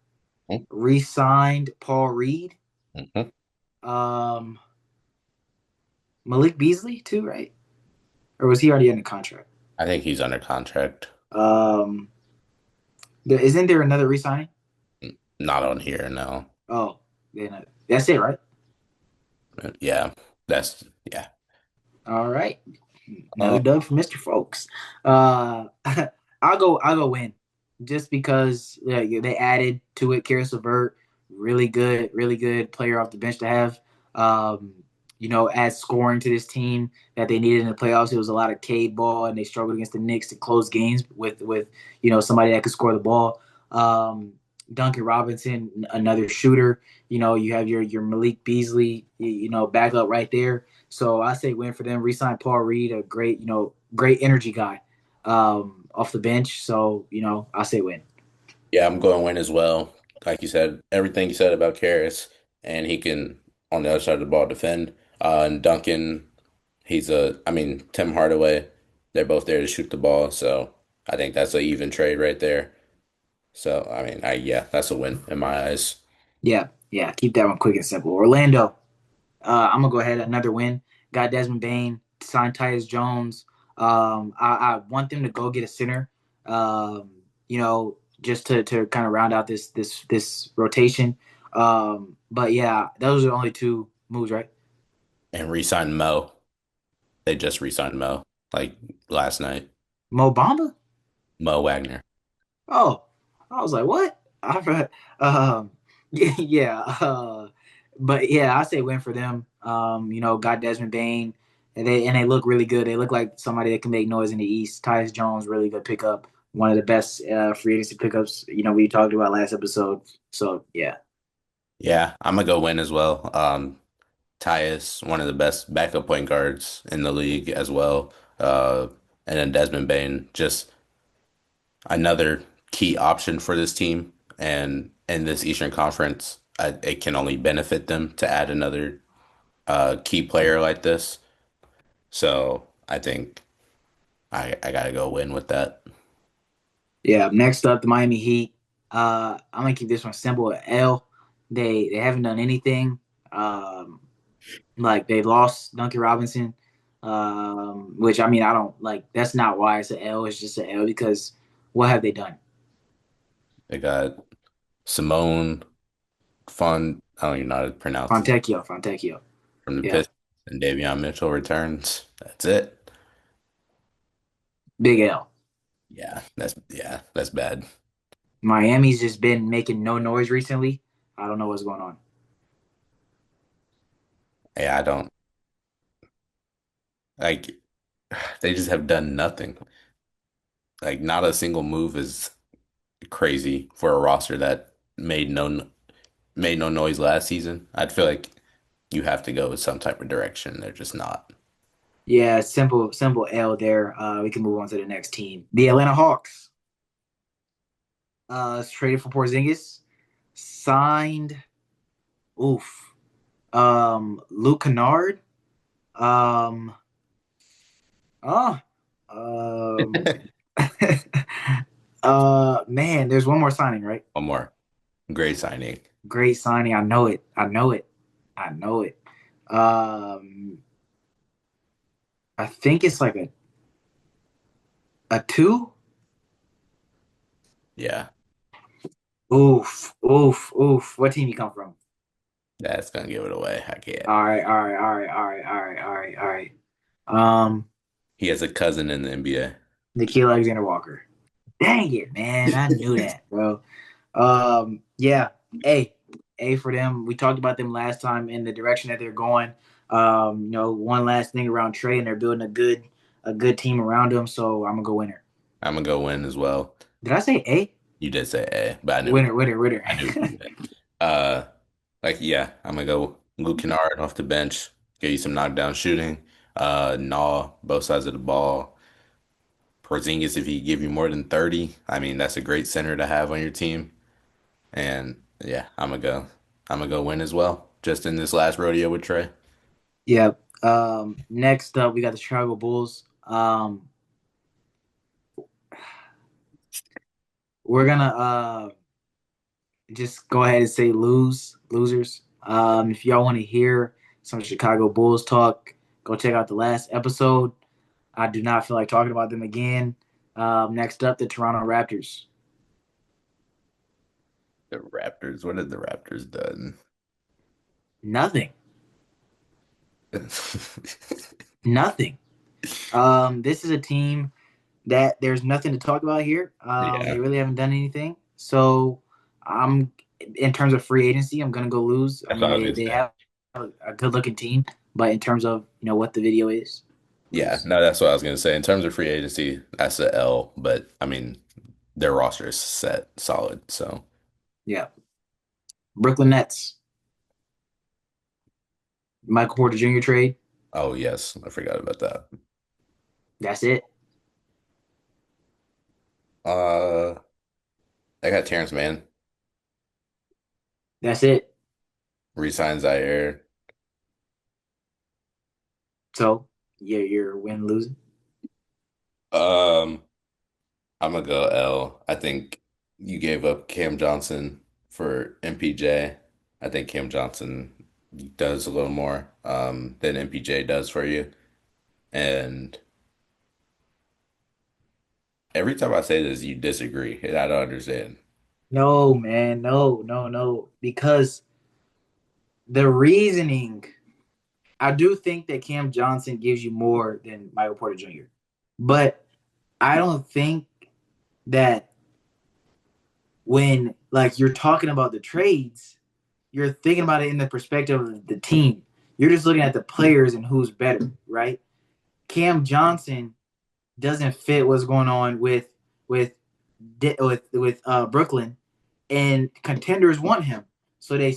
Re-signed Paul Reed, Hmm. um, Malik Beasley too, right? Or was he already in the contract? I think he's under contract. Um, isn't there another re-signing? Not on here, no. Oh, then that's it, right? Yeah, yeah. All right. Uh, Another dub for Mr. Folks. Uh, I'll go win, just because they added to it. Karis LeVert, really good player off the bench to have. Um, add scoring to this team that they needed in the playoffs. It was a lot of Cade ball, and they struggled against the Knicks to close games with somebody that could score the ball. Um, Duncan Robinson, another shooter. You have your Malik Beasley, back up right there. So I say win for them. Resign Paul Reed, a great energy guy off the bench. So I say win. yeah, I'm going win as well. Like you said, everything you said about Karras, and he can on the other side of the ball defend. And Duncan, I mean, Tim Hardaway, they're both there to shoot the ball. So I think that's an even trade right there. So I mean, yeah, that's a win in my eyes. Yeah, yeah. Keep that one quick and simple. Orlando. I'm gonna go ahead another win. Got Desmond Bain, signed Tyus Jones. I want them to go get a center. Just to kind of round out this rotation. But yeah, those are the only two moves, right? And re-sign Mo. They just re-signed Mo like last night. Mo Bamba. Mo Wagner. Oh, I was like, what? I forgot. Yeah, yeah. But yeah, I say win for them. Got Desmond Bain, and they look really good. They look like somebody that can make noise in the East. Tyus Jones, really good pickup. One of the best free agency pickups. We talked about last episode. So yeah, Yeah, I'm gonna go win as well. Tyus, one of the best backup point guards in the league as well. Uh, and then Desmond Bain, just another key option for this team. And in this Eastern Conference, it can only benefit them to add another key player like this. So I think I gotta go win with that. yeah. Next up, the Miami Heat. I'm gonna keep this one simple. L. They haven't done anything. Like they lost Duncan Robinson, which I mean I don't like. That's not why it's an L. It's just an L because what have they done? They got Simone I don't even know how to pronounce his Fontecchio. from the Yeah, Pistons, and Davion Mitchell returns. That's it. big L. That's bad. Miami's just been making no noise recently. I don't know what's going on. Yeah, I don't like they just have done nothing. Like not a single move is crazy for a roster that made no noise last season. I'd feel like you have to go with some type of direction. They're just not. Yeah, simple L there. We can move on to the next team. The Atlanta Hawks. Traded for Porzingis. Signed. Oof. Luke Kennard. Um. Oh. Um. Man, there's one more signing, right? One more great signing. Great signing. I know it. I know it. I know it. Um, I think it's like a two. Yeah, Oof, oof, oof. What team you come from? that's gonna give it away. I can't. All right, all right, all right, all right, all right, all right, all right. Um, He has a cousin in the NBA. Nikhil Alexander Walker. Dang it, man! I knew that, bro. Yeah. A, A for them. We talked about them last time in the direction that they're going. One last thing around Trey, and they're building a good team around him. So I'm gonna go winner. I'm gonna go win as well. Did I say A? You did say A, but Winner, winner, winner. I knew what you meant. Uh, yeah, I'm gonna go Luke Kennard off the bench, get you some knockdown shooting. Gnaw both sides of the ball. Porzingis, if he give you more than 30, I mean that's a great center to have on your team. And yeah, I'm gonna go win as well. Just in this last rodeo with Trey. Yeah. Next up, we got the Chicago Bulls. We're gonna just go ahead and say losers. If y'all want to hear some Chicago Bulls talk, go check out the last episode. I do not feel like talking about them again. Next up, the Toronto Raptors. The Raptors, what have the Raptors done? Nothing. Nothing. This is a team that there's nothing to talk about here. They Yeah, really haven't done anything. So I'm in terms of free agency, I'm gonna go lose. I that's what mean, I was they gonna they say. have a good looking team, but in terms of what the video is, Yeah, lose. no, that's what I was gonna say. In terms of free agency, that's a L, but I mean their roster is set solid. So Yeah. Brooklyn Nets. Michael Porter Jr. trade. oh yes, I forgot about that. That's it. Uh I got Terrence Mann, That's it. resigns Zaire. So yeah, you're win losing. Um I'm gonna go L. I think you gave up Cam Johnson for MPJ. I think Cam Johnson does a little more than MPJ does for you. And every time I say this, you disagree, and I don't understand. No, man, no, no, no. Because the reasoning, I do think that Cam Johnson gives you more than Michael Porter Jr. But I don't think that when like you're talking about the trades, you're thinking about it in the perspective of the team. You're just looking at the players and who's better, right? Cam Johnson doesn't fit what's going on with Brooklyn, and contenders want him. So they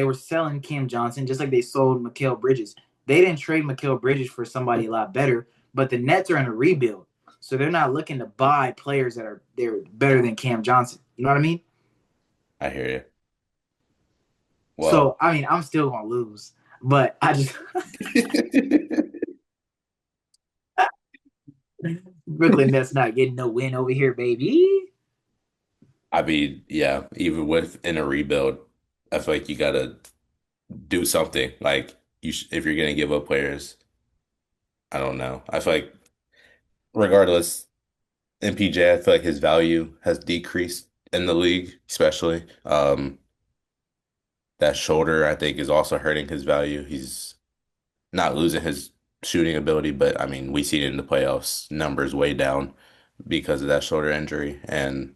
were selling Cam Johnson just like they sold Mikal Bridges. They didn't trade Mikal Bridges for somebody a lot better, but the Nets are in a rebuild, so they're not looking to buy players that are they're better than Cam Johnson. You know what I mean? I hear you. Well, So I mean, I'm still gonna lose, but I just Brooklyn Nets not getting no win over here, baby. I mean, yeah, even with in a rebuild, I feel like you gotta do something. Like if you're gonna give up players, I don't know. I feel like regardless, MPJ, I feel like his value has decreased in the league, especially. That shoulder, I think, is also hurting his value. He's not losing his shooting ability, but I mean, we see it in the playoffs, numbers way down because of that shoulder injury. And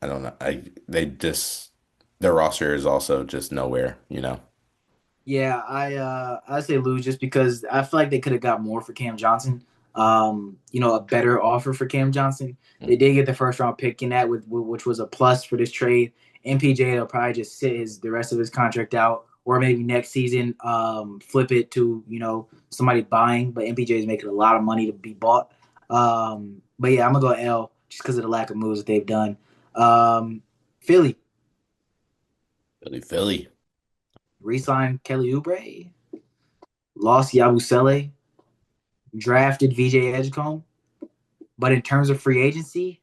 I don't know. They just their roster is also just nowhere, you know. Yeah, I say lose just because I feel like they could have got more for Cam Johnson. A better offer for Cam Johnson. They did get the first round pick in that which was a plus for this trade. MPJ will probably just sit the rest of his contract out, or maybe next season flip it to somebody buying. But MPJ is making a lot of money to be bought. But yeah, I'm gonna go L just because of the lack of moves that they've done. Philly Philly. re-signed Kelly Oubre, lost Yabusele, drafted VJ Edgecombe. But in terms of free agency,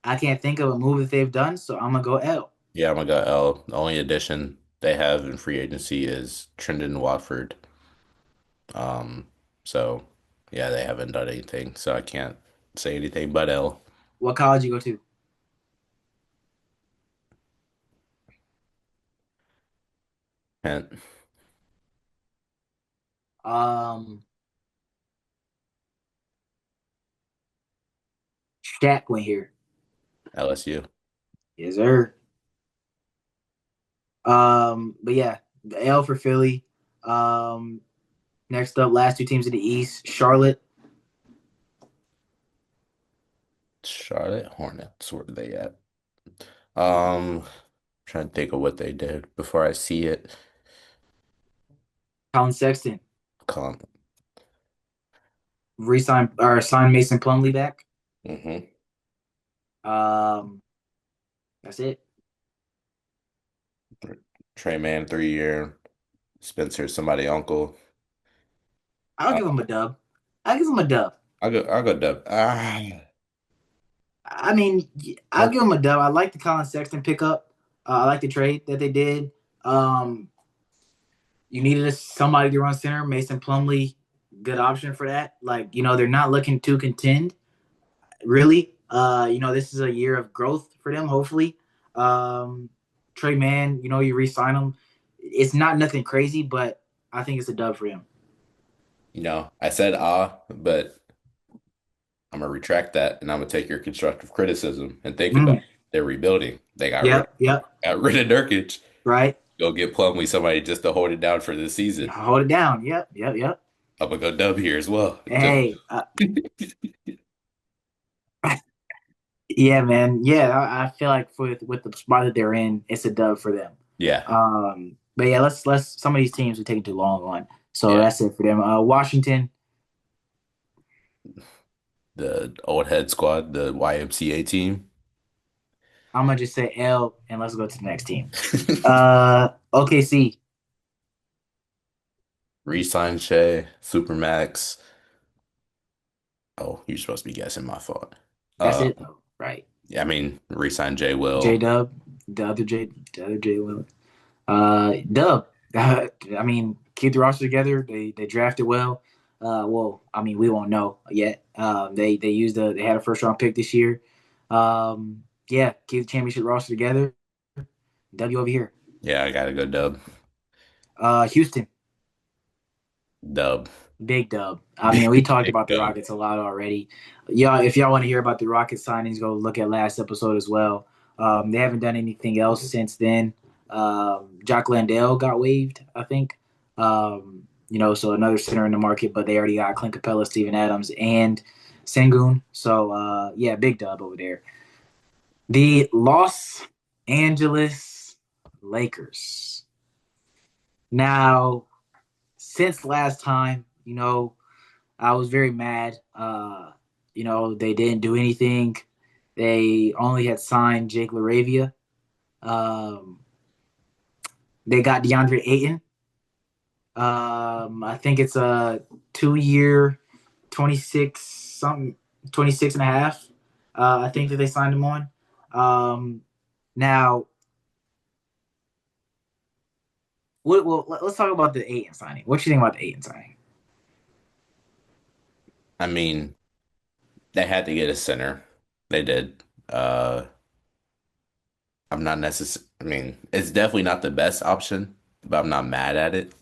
I can't think of a move that they've done, so I'm gonna go L. Yeah, I'm gonna go L. The only addition they have in free agency is Trendon Watford. Um, so yeah, they haven't done anything, so I can't say anything but L. What college you go to? And Um, Shaq went here. LSU. Yes, sir. But yeah, the L for Philly. Um, Next up, last two teams in the East: Charlotte. Charlotte Hornets, where are they at? Um, Trying to think of what they did before I see it. Colin Sexton Come. re-signed or signed Mason Plumlee back. Mm-hmm. Um, that's it. Trey Man, 3 year. Spencer, somebody uncle. I'll Uh, give him a dub. I'll give him a dub. I'll go Dub. I mean, I'll What? give him a dub. I like the Colin Sexton pickup. I like the trade that they did. You needed somebody to run center. Mason Plumlee, good option for that. Like, they're not looking to contend, really. This is a year of growth for them, hopefully. Trey Man, you re-sign him. It's not nothing crazy, but I think it's a dub for him. I said but I'm gonna retract that and I'm gonna take your constructive criticism and think about Mm. it. They're rebuilding. They Yep, yep, got rid of Nurkic. right. Go get Plumlee, somebody just to hold it down for this season. Hold it down. Yep, yep, yep. I'm gonna go Dub here as well. Just Hey, yeah, man. Yeah, I feel like with the spot that they're in, it's a dub for them. yeah, But yeah, let's some of these teams are taking too long on. So yeah. that's it for them. Washington, The old head squad, the YMCA team. I'm gonna just say L and let's go to the next team. OKC, Resign Shea, Supermax. Oh, you're supposed to be guessing my fault. that's Uh, it though, right? yeah, I mean, resign Jay J Will. Dub, the other J Will. Dub. I mean, keep the roster together. They drafted well. I mean, we won't know yet. They had a first round pick this year. Yeah, keep the championship roster together. W over here. Yeah, I gotta go Dub. Houston, Dub. big dub. I mean, we talked Big about the Dub. Rockets a lot already. Yeah, if y'all want to hear about the Rockets signings, go look at last episode as well. They haven't done anything else since then. Jock Landale got waived, I think. So another center in the market, but they already got Clint Capella, Steven Adams, and Sengun. So yeah, big dub over there. The Los Angeles Lakers. Now, since last time, I was very mad. They didn't do anything. They only had signed Jake LaRavia. Um, they got DeAndre Ayton. I think it's a 2 year, 26 something, 26 and a half. I think that they signed him on. Now, let's talk about the Ayton signing. What do you think about the Ayton signing? I mean, they had to get a center. They did. I'm not necessarily, I mean, it's definitely not the best option, but I'm not mad at it.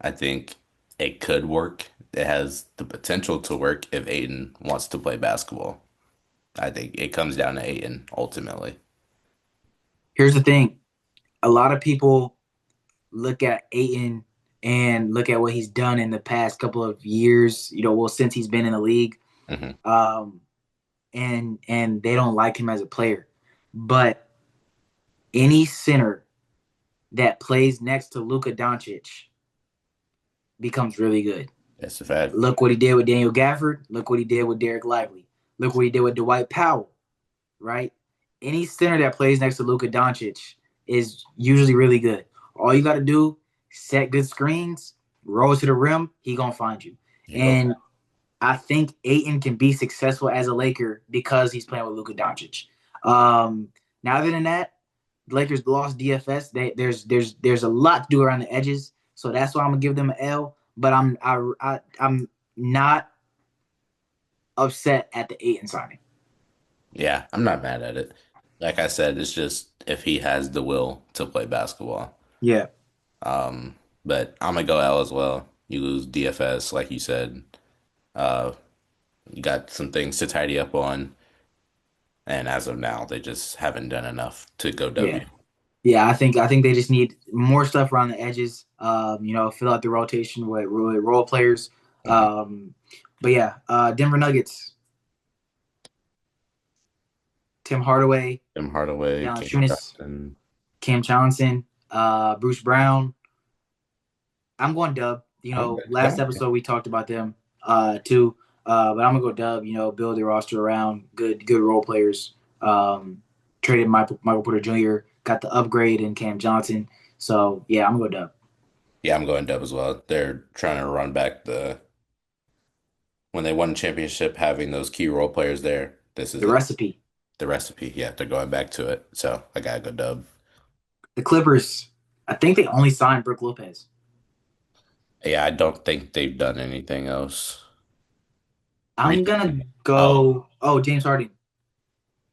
I think it could work. It has the potential to work if Aiden wants to play basketball. I think it comes down to Aiden ultimately. Here's the thing: a lot of people look at Ayton and look at what he's done in the past couple of years. Since he's been in the league, Hmm. um, and they don't like him as a player. But any center that plays next to Luka Doncic becomes really good. That's a fact. Look what he did with Daniel Gafford. Look what he did with Derek Lively. Look what he did with Dwight Powell. Right? Any center that plays next to Luka Doncic is usually really good. All you got to do, set good screens, roll to the rim, he gonna find you. Yep. And I think Ayton can be successful as a Laker because he's playing with Luka Doncic. Um, Now, other than that, the Lakers lost DFS. There's a lot to do around the edges, so that's why I'm gonna give them an L. but I'm not upset at the Ayton signing. Yeah, I'm not mad at it. Like I said, it's just if he has the will to play basketball. Yeah, Um, but I'm gonna go L as well. You lose DFS, like you said. Uh, you got some things to tidy up on, and as of now, they just haven't done enough to go yeah, W. yeah. I think they just need more stuff around the edges. Fill out the rotation with role players. Mhm. But yeah, Denver Nuggets, Tim Hardaway, Tim Hardaway, Cam Valanciunas, Johnson. Cam Johnson, Bruce Brown. I'm going Dub. I'm Last okay. episode we talked about them too, but I'm gonna go Dub. Build their roster around good role players. Traded Michael Porter Jr. Got the upgrade in Cam Johnson. So yeah, I'm gonna go Dub. Yeah, I'm going Dub as well. They're trying to run back the when they won the championship, having those key role players there. This is The it. recipe. The recipe. Yeah, they're going back to it. So I gotta go Dub. The Clippers. I think they only signed Brooke Lopez. Yeah, I don't think they've done anything else I'm gonna recently. Oh, go. Oh, James Harden.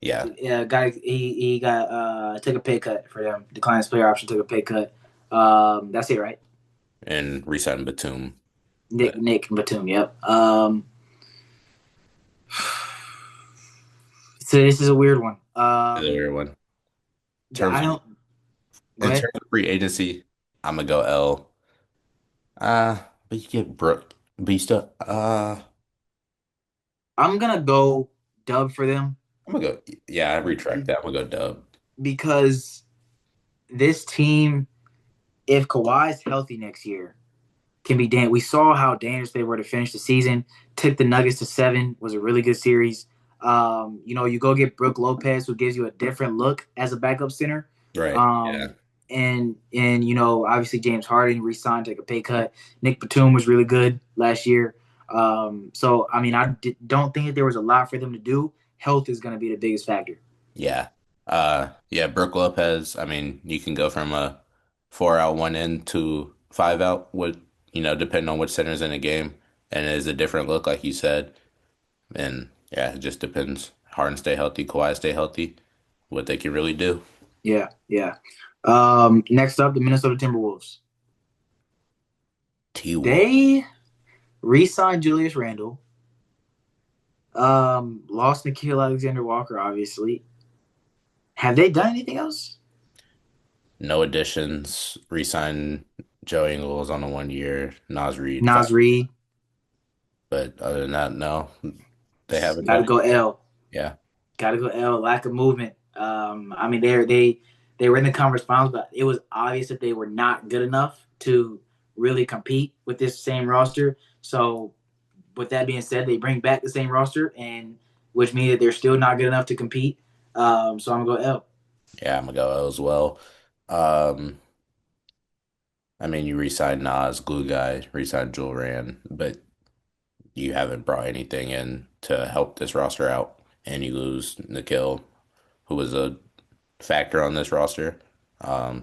yeah, Yeah, he got took a pay cut for them. Declined his player option, took a pay cut. That's it, right? and re-signed Batum. But Nick Batum. Yep. So this is a weird one. the other one. In terms I of don't. Go in ahead. terms of free agency, I'm gonna go L. But you get Brooke, but you still I'm gonna go Dub for them I'm gonna go. Yeah, I retract that. I'm gonna go Dub. because this team, if Kawhi's healthy next year, can be Dan. We saw how dangerous they were to finish the season. Took the Nuggets to 7. Was a really good series. You go get Brooke Lopez, who gives you a different look as a backup center. Right. Yeah. Um, and obviously James Harden re-signed, take a pay cut. Nick Batum was really good last year. So I mean, don't think that there was a lot for them to do. Health is going to be the biggest factor. Yeah. Yeah, Brooke Lopez, I mean, you can go from a 4 out, one in to 5 out with, depending on which center's in the game. And it is a different look, like you said. And yeah, it just depends. Harden stay healthy, Kawhi stay healthy, what they can really do. Yeah, yeah. Next up, the Minnesota Timberwolves. T-Wolf. They re-signed Julius Randle. Lost Nikhil Alexander Walker, obviously. Have they done anything else? No additions. Resign Joe Ingles on a 1 year. Nas Reed, Nas Reed, but other than that, no, they haven't got to done go anything. L. Yeah. Got to go L. Lack of movement. I mean, they were in the conference finals, but it was obvious that they were not good enough to really compete with this same roster. So, with that being said, they bring back the same roster, and which means that they're still not good enough to compete. So I'm gonna go L. Yeah, I'm gonna go L as well. Um, I mean, you re-signed Nas, Glue Guy, re-signed Jewel Rand, but you haven't brought anything in to help this roster out, and you lose Nikhil, who was a factor on this roster.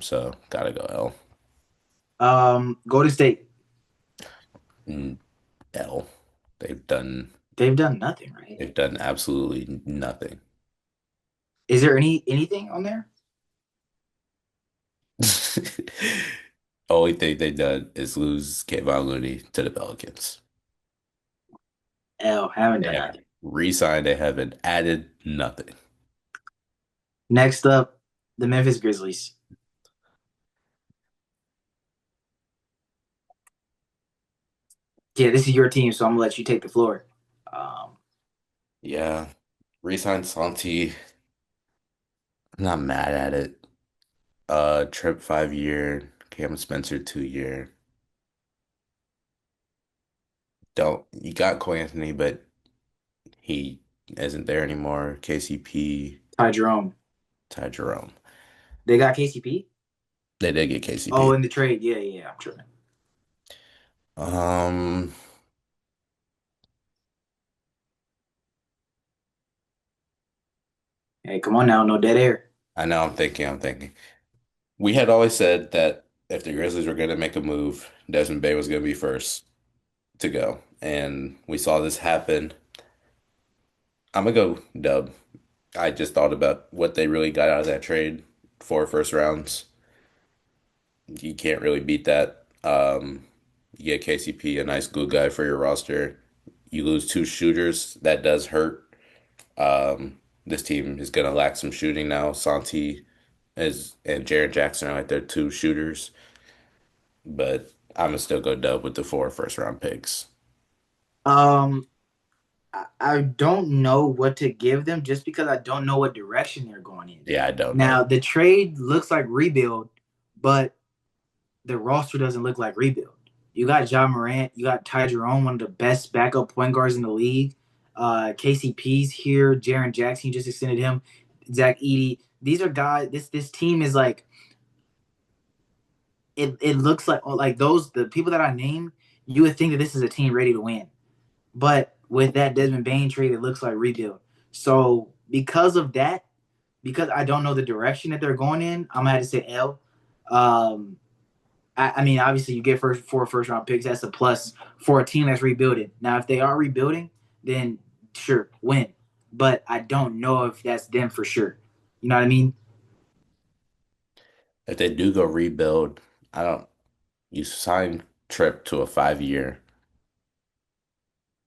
So gotta go L. Golden State. Mm, L. They've done They've done nothing, right? they've done absolutely nothing. Is there anything on there? Only thing they've done is lose Kevon Looney to the Pelicans. L. Haven't They done haven't nothing. re-signed, they haven't added nothing. Next up, the Memphis Grizzlies. Yeah, this is your team, so I'm gonna let you take the floor. Um, Yeah, re-signed Santi. I'm not mad at it. Trip 5 year, Cam Spencer 2 year. Don't you got Cole Anthony, but he isn't there anymore. KCP, Ty Jerome. Ty Jerome. They got KCP. They did get Oh, KCP. in the trade. Yeah, yeah, yeah, I'm tripping. Um, Hey, come on now, no dead air. I know I'm thinking. We had always said that if the Grizzlies were going to make a move, Desmond Bay was going to be first to go. And we saw this happen. I'm gonna go Dub. I just thought about what they really got out of that trade. 4 first rounds. You can't really beat that. You get KCP, a nice glue guy for your roster. You lose two shooters. That does hurt. This team is gonna lack some shooting now. Santi is and Jared Jackson are like their two shooters. But I'm gonna still go Dub with the 4 first round picks. Um, I don't know what to give them just because I don't know what direction they're going in. Yeah, I don't know. Now, the trade looks like rebuild, but the roster doesn't look like rebuild. You got John Morant, you got Ty Jerome, one of the best backup point guards in the league. KCP's here, Jaren Jackson, you just extended him, Zach Edey. These are guys. This team is like it looks like those the people that I named. You would think that this is a team ready to win, but with that Desmond Bain trade, it looks like rebuild. So because of that, because I don't know the direction that they're going in, I'm gonna have to say L. Um, I mean, obviously, you get four first round picks. That's a plus for a team that's rebuilding. Now, if they are rebuilding, then sure, win. But I don't know if that's them for sure. You know what I mean? If they do go rebuild, I don't. You sign Trip to a 5 year.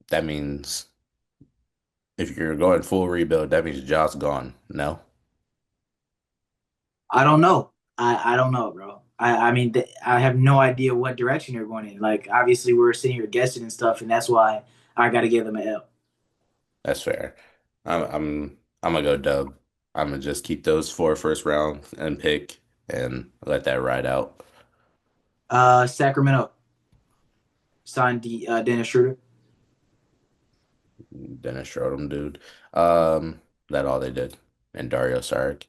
That means if you're going full rebuild, that means Jaw's gone. No, I don't know. I don't know, bro. I mean, I have no idea what direction they're going in. Like, obviously, we're sitting here guessing and stuff, and that's why I got to give them an L. that's fair. I'm gonna go Dub. I'm gonna just keep those 4 first round and pick and let that ride out. Sacramento signed Dennis Schroeder. Dennis Schroeder, dude. Um, that all they did. And Dario Saric.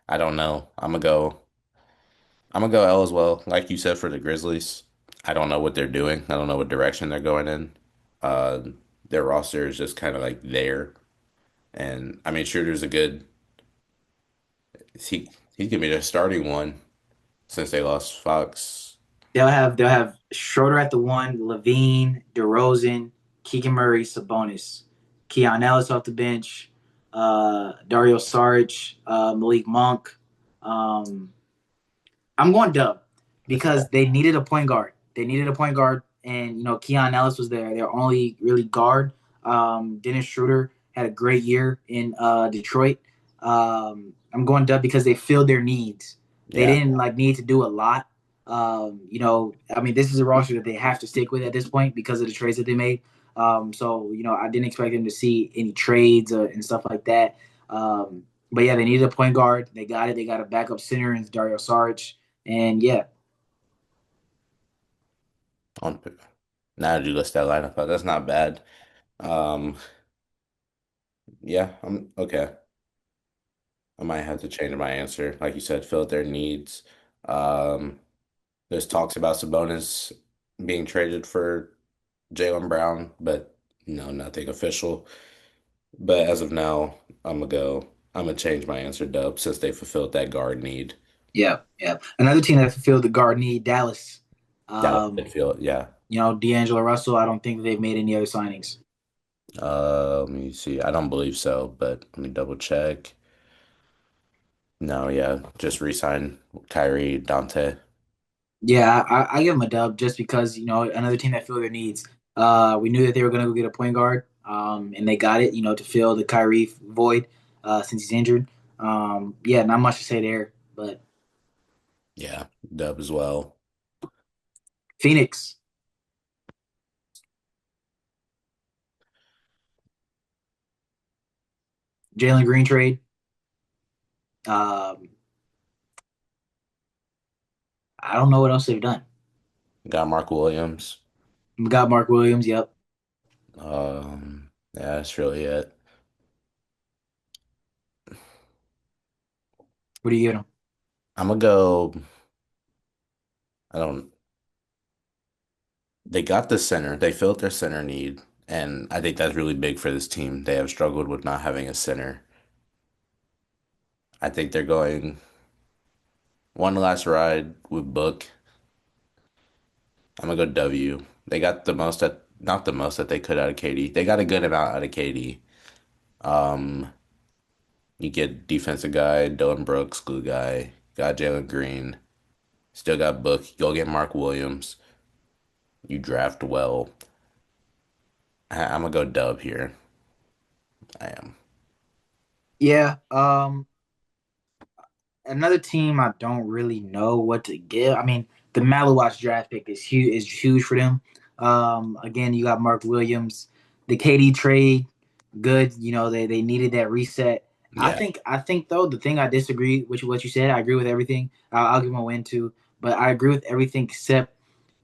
I don't know. I'm gonna go L as well. Like you said for the Grizzlies. I don't know what they're doing. I don't know what direction they're going in. Uh, their roster is just kind of like there. And I mean, Schroeder's a good. He's gonna be their starting one since they lost Fox. They'll have Schroeder at the one, Levine, DeRozan, Keegan Murray, Sabonis, Keon Ellis off the bench, Dario Saric, Malik Monk. Um, I'm going Dub That's because they needed a point guard. They needed a point guard, and Keon Ellis was their only really guard. Dennis Schroeder had a great year in Detroit. I'm going Dub because they filled their needs. They yeah. didn't need to do a lot. I mean, this is a roster that they have to stick with at this point because of the trades that they made. So I didn't expect them to see any trades and stuff like that. But yeah, they needed a point guard. They got it. They got a backup center in Dario Saric. And yeah, On now that you list that lineup out, that's not bad. Um, yeah, I'm okay. I might have to change my answer. Like you said, fill their needs. Um, there's talks about Sabonis being traded for Jaylen Brown, but no, nothing official. But as of now, I'm gonna go. I'm gonna change my answer, Dub, since they fulfilled that guard need. yeah, yeah. Another team that fulfilled the guard need, Dallas. Dallas Um, midfield, yeah. D'Angelo Russell. I don't think they've made any other signings. Let me see. I don't believe so, but let me double check. No, yeah, just re-sign Kyrie, Dante. Yeah, I give them a dub just because another team that filled their needs. We knew that they were going to go get a point guard, and they got it. To fill the Kyrie void since he's injured. Yeah, not much to say there, but Yeah, Dub as well. Phoenix, Jalen Green trade. Um, I don't know what else they've done. Got Mark Williams. We got Mark Williams. Yep. Yeah, that's really it. What do you get them? I'm gonna go. I don't. They got the center. They filled their center need, and I think that's really big for this team. They have struggled with not having a center. I think they're going one last ride with Book. I'm gonna go W. They got the most that not the most that they could out of KD. They got a good amount out of KD. Um, you get defensive guy, Dylan Brooks, glue guy, got Jalen Green, still got Book. Go get Mark Williams. You draft well. I'm gonna go Dub here. I am. Yeah. Another team I don't really know what to give. I mean, the Maluach draft pick is huge for them. Again, you got Mark Williams, the KD trade, good. You know, they needed that reset. I Yeah. think I think though the thing I disagree with what you said. I agree with everything. I'll give him a win too, but I agree with everything except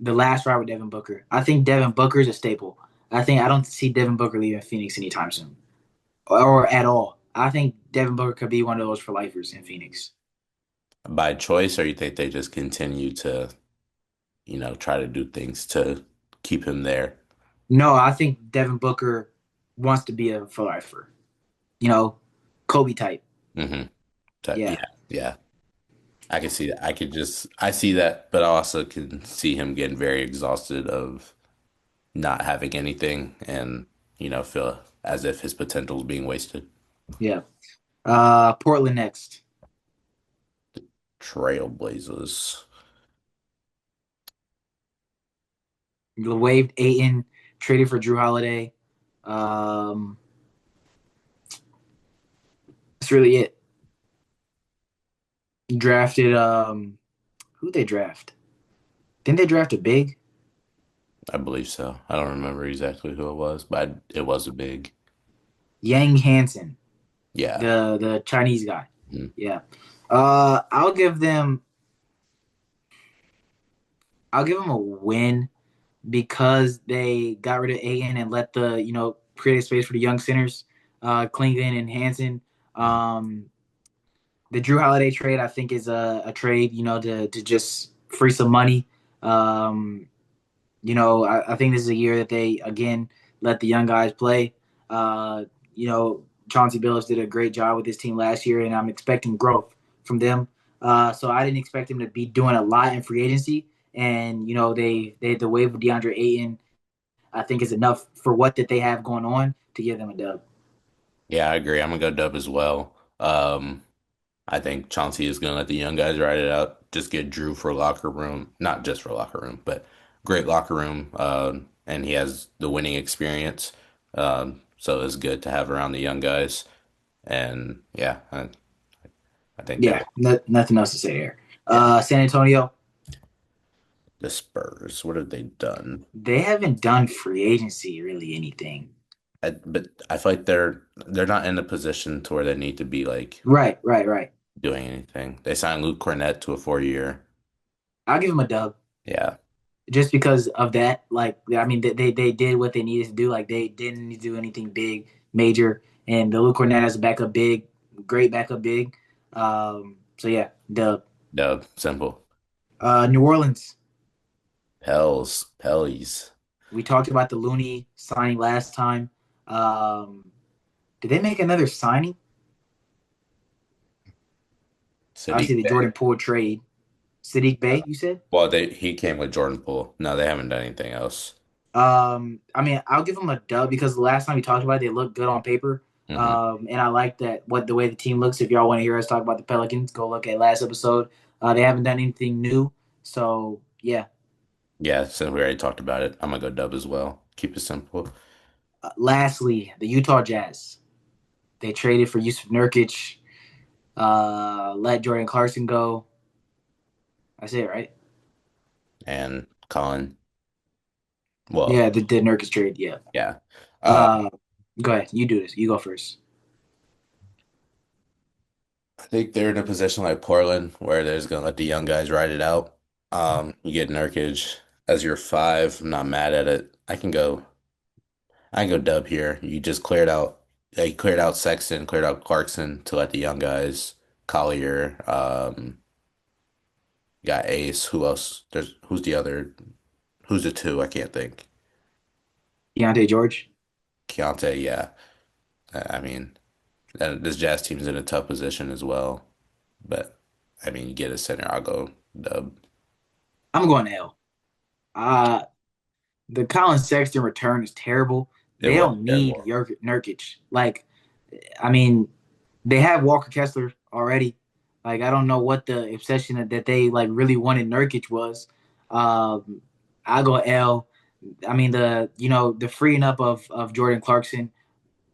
the last ride with Devin Booker. I think Devin Booker is a staple. I don't see Devin Booker leaving Phoenix anytime soon or at all. I think Devin Booker could be one of those for lifers in Phoenix. By choice, or you think they just continue to, try to do things to keep him there? No, I think Devin Booker wants to be a for lifer. You know, Kobe type. hmm Yeah, Yeah, yeah. I can see that. I see that, but I also can see him getting very exhausted of not having anything and, feel as if his potential is being wasted. yeah. Portland next. Trailblazers. Waived Ayton, traded for Drew Holiday. Um, that's really it. Drafted. Who they draft? Didn't they draft a big I believe so. I don't remember exactly who it was, but it was a big, Yang Hansen, yeah. the Chinese guy? Mhm. Yeah. I'll give them. I'll give them a win because they got rid of Ayton and let the create space for the young centers, Klingon and Hansen. Um, the Drew Holiday trade, I think, is a trade to just free some money. Um, I think this is a year that they again let the young guys play. Uh, Chauncey Billups did a great job with his team last year, and I'm expecting growth from them. So I didn't expect him to be doing a lot in free agency, and they the wave of DeAndre Ayton I think is enough for what that they have going on to give them a dub. Yeah, I agree. I'm gonna go Dub as well. I think Chauncey is gonna let the young guys ride it out. Just get Drew for locker room, not just for locker room, but great locker room. And he has the winning experience. So it's good to have around the young guys. And yeah, I think Yeah, they're nothing else to say there. yeah. San Antonio, The Spurs, what have they done? they haven't done free agency really anything. But I feel like they're not in a position to where they need to be like Right, right, right. doing anything. They signed Luke Cornett to a 4 year. I'll give them a dub Yeah, just because of that. Like, I mean, they did what they needed to do. Like, they didn't need to do anything big, major. And the Luke Cornett as a backup big, great backup big. So yeah, dub. dub, simple. New Orleans. Pellies. We talked about the Looney signing last time. Um, did they make another signing? Sadiq Obviously, the Bey. Jordan Poole trade. Sadiq Bey, you said? Well, he came with Jordan Poole. No, they haven't done anything else. I mean, I'll give them a dub because the last time we talked about it, they looked good on paper. hmm And I like that what the way the team looks. If y'all want to hear us talk about the Pelicans, go look at last episode. They haven't done anything new, so yeah. Yeah, since we already talked about it, I'm gonna go dub as well. Keep it simple. Lastly, the Utah Jazz. They traded for Yusuf Nurkic. Let Jordan Clarkson go. That's it, right? And Colin, well, Yeah, the Nurkic trade. Yeah. yeah. Uh, Uh, Go ahead. You do this. You go first. I think they're in a position like Portland where they're just gonna let the young guys ride it out. You get Nurkic as your five. I'm not mad at it. I can go dub here. You just cleared out. They cleared out Sexton, cleared out Clarkson to let the young guys. Collier, got Ace. Who else? Who's the other? Who's the two? I can't think. Deontay George. Keontae, yeah. I mean, this Jazz team's in a tough position as well. But I mean, you get a center, I'll go dub. I'm going L. Uh, the Colin Sexton return is terrible. It They was don't need terrible. Nurkic. Like, I mean, they have Walker Kessler already. Like, I don't know what the obsession that they like really wanted Nurkic was. Um, I go L. I mean, the freeing up of Jordan Clarkson,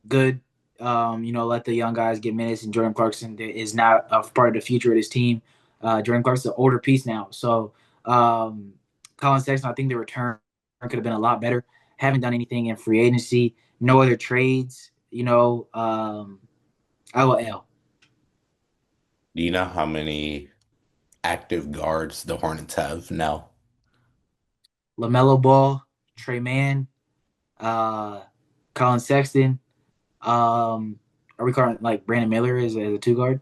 good. Let the young guys get minutes, and Jordan Clarkson is not a part of the future of this team. Jordan Clarkson's an older piece now, so um, Colin Sexton, I think the return could have been a lot better. Haven't done anything in free agency, no other trades. I will L. Do you know how many active guards the Hornets have now? LaMelo Ball, Trey Mann, uh, Colin Sexton. Are we calling like Brandon Miller as a two guard?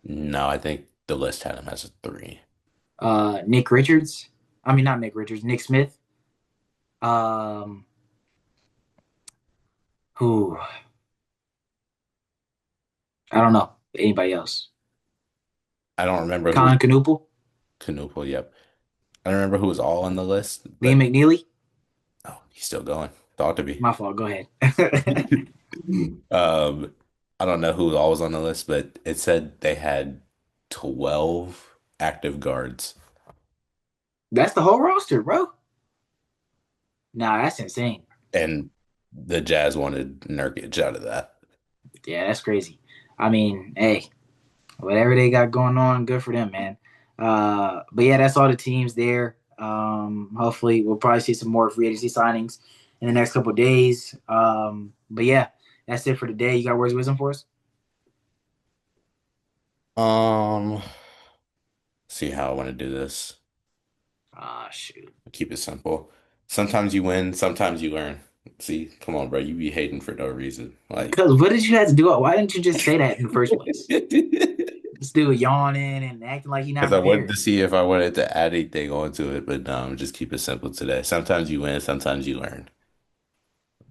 No, I think the list had him as a three. Nick Richards. I mean, not Nick Richards. Nick Smith. Um, who? I don't know. Anybody else? I don't remember who was Colin Knuple, Canuple, yep. I don't remember who was all on the list, Liam but McNeely. oh, he's still going. Thought to be. My fault. Go ahead. Um, I don't know who all was on the list, but it said they had 12 active guards. That's the whole roster, bro. Nah, that's insane. And the Jazz wanted Nurkic out of that. Yeah, that's crazy. I mean, hey, whatever they got going on, good for them, man. But yeah, that's all the teams there. Hopefully, we'll probably see some more free agency signings in the next couple of days. But yeah, that's it for today. You got words of wisdom for us? Um, see how I want to do this. Ah, shoot. Keep it simple. Sometimes you win, sometimes you learn. See, come on, bro. You be hating for no reason. Like, Because what did you have to do? Why didn't you just say that in the first place? because This dude yawning and acting like he's not I wanted prepared. to see if I wanted to add anything onto it, but just keep it simple today. Sometimes you win, sometimes you learn.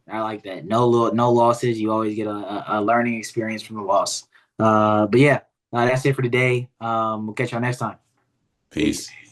I like that. No losses. You always get a learning experience from the loss. But yeah, that's it for today. We'll catch y'all next time. Peace. Peace.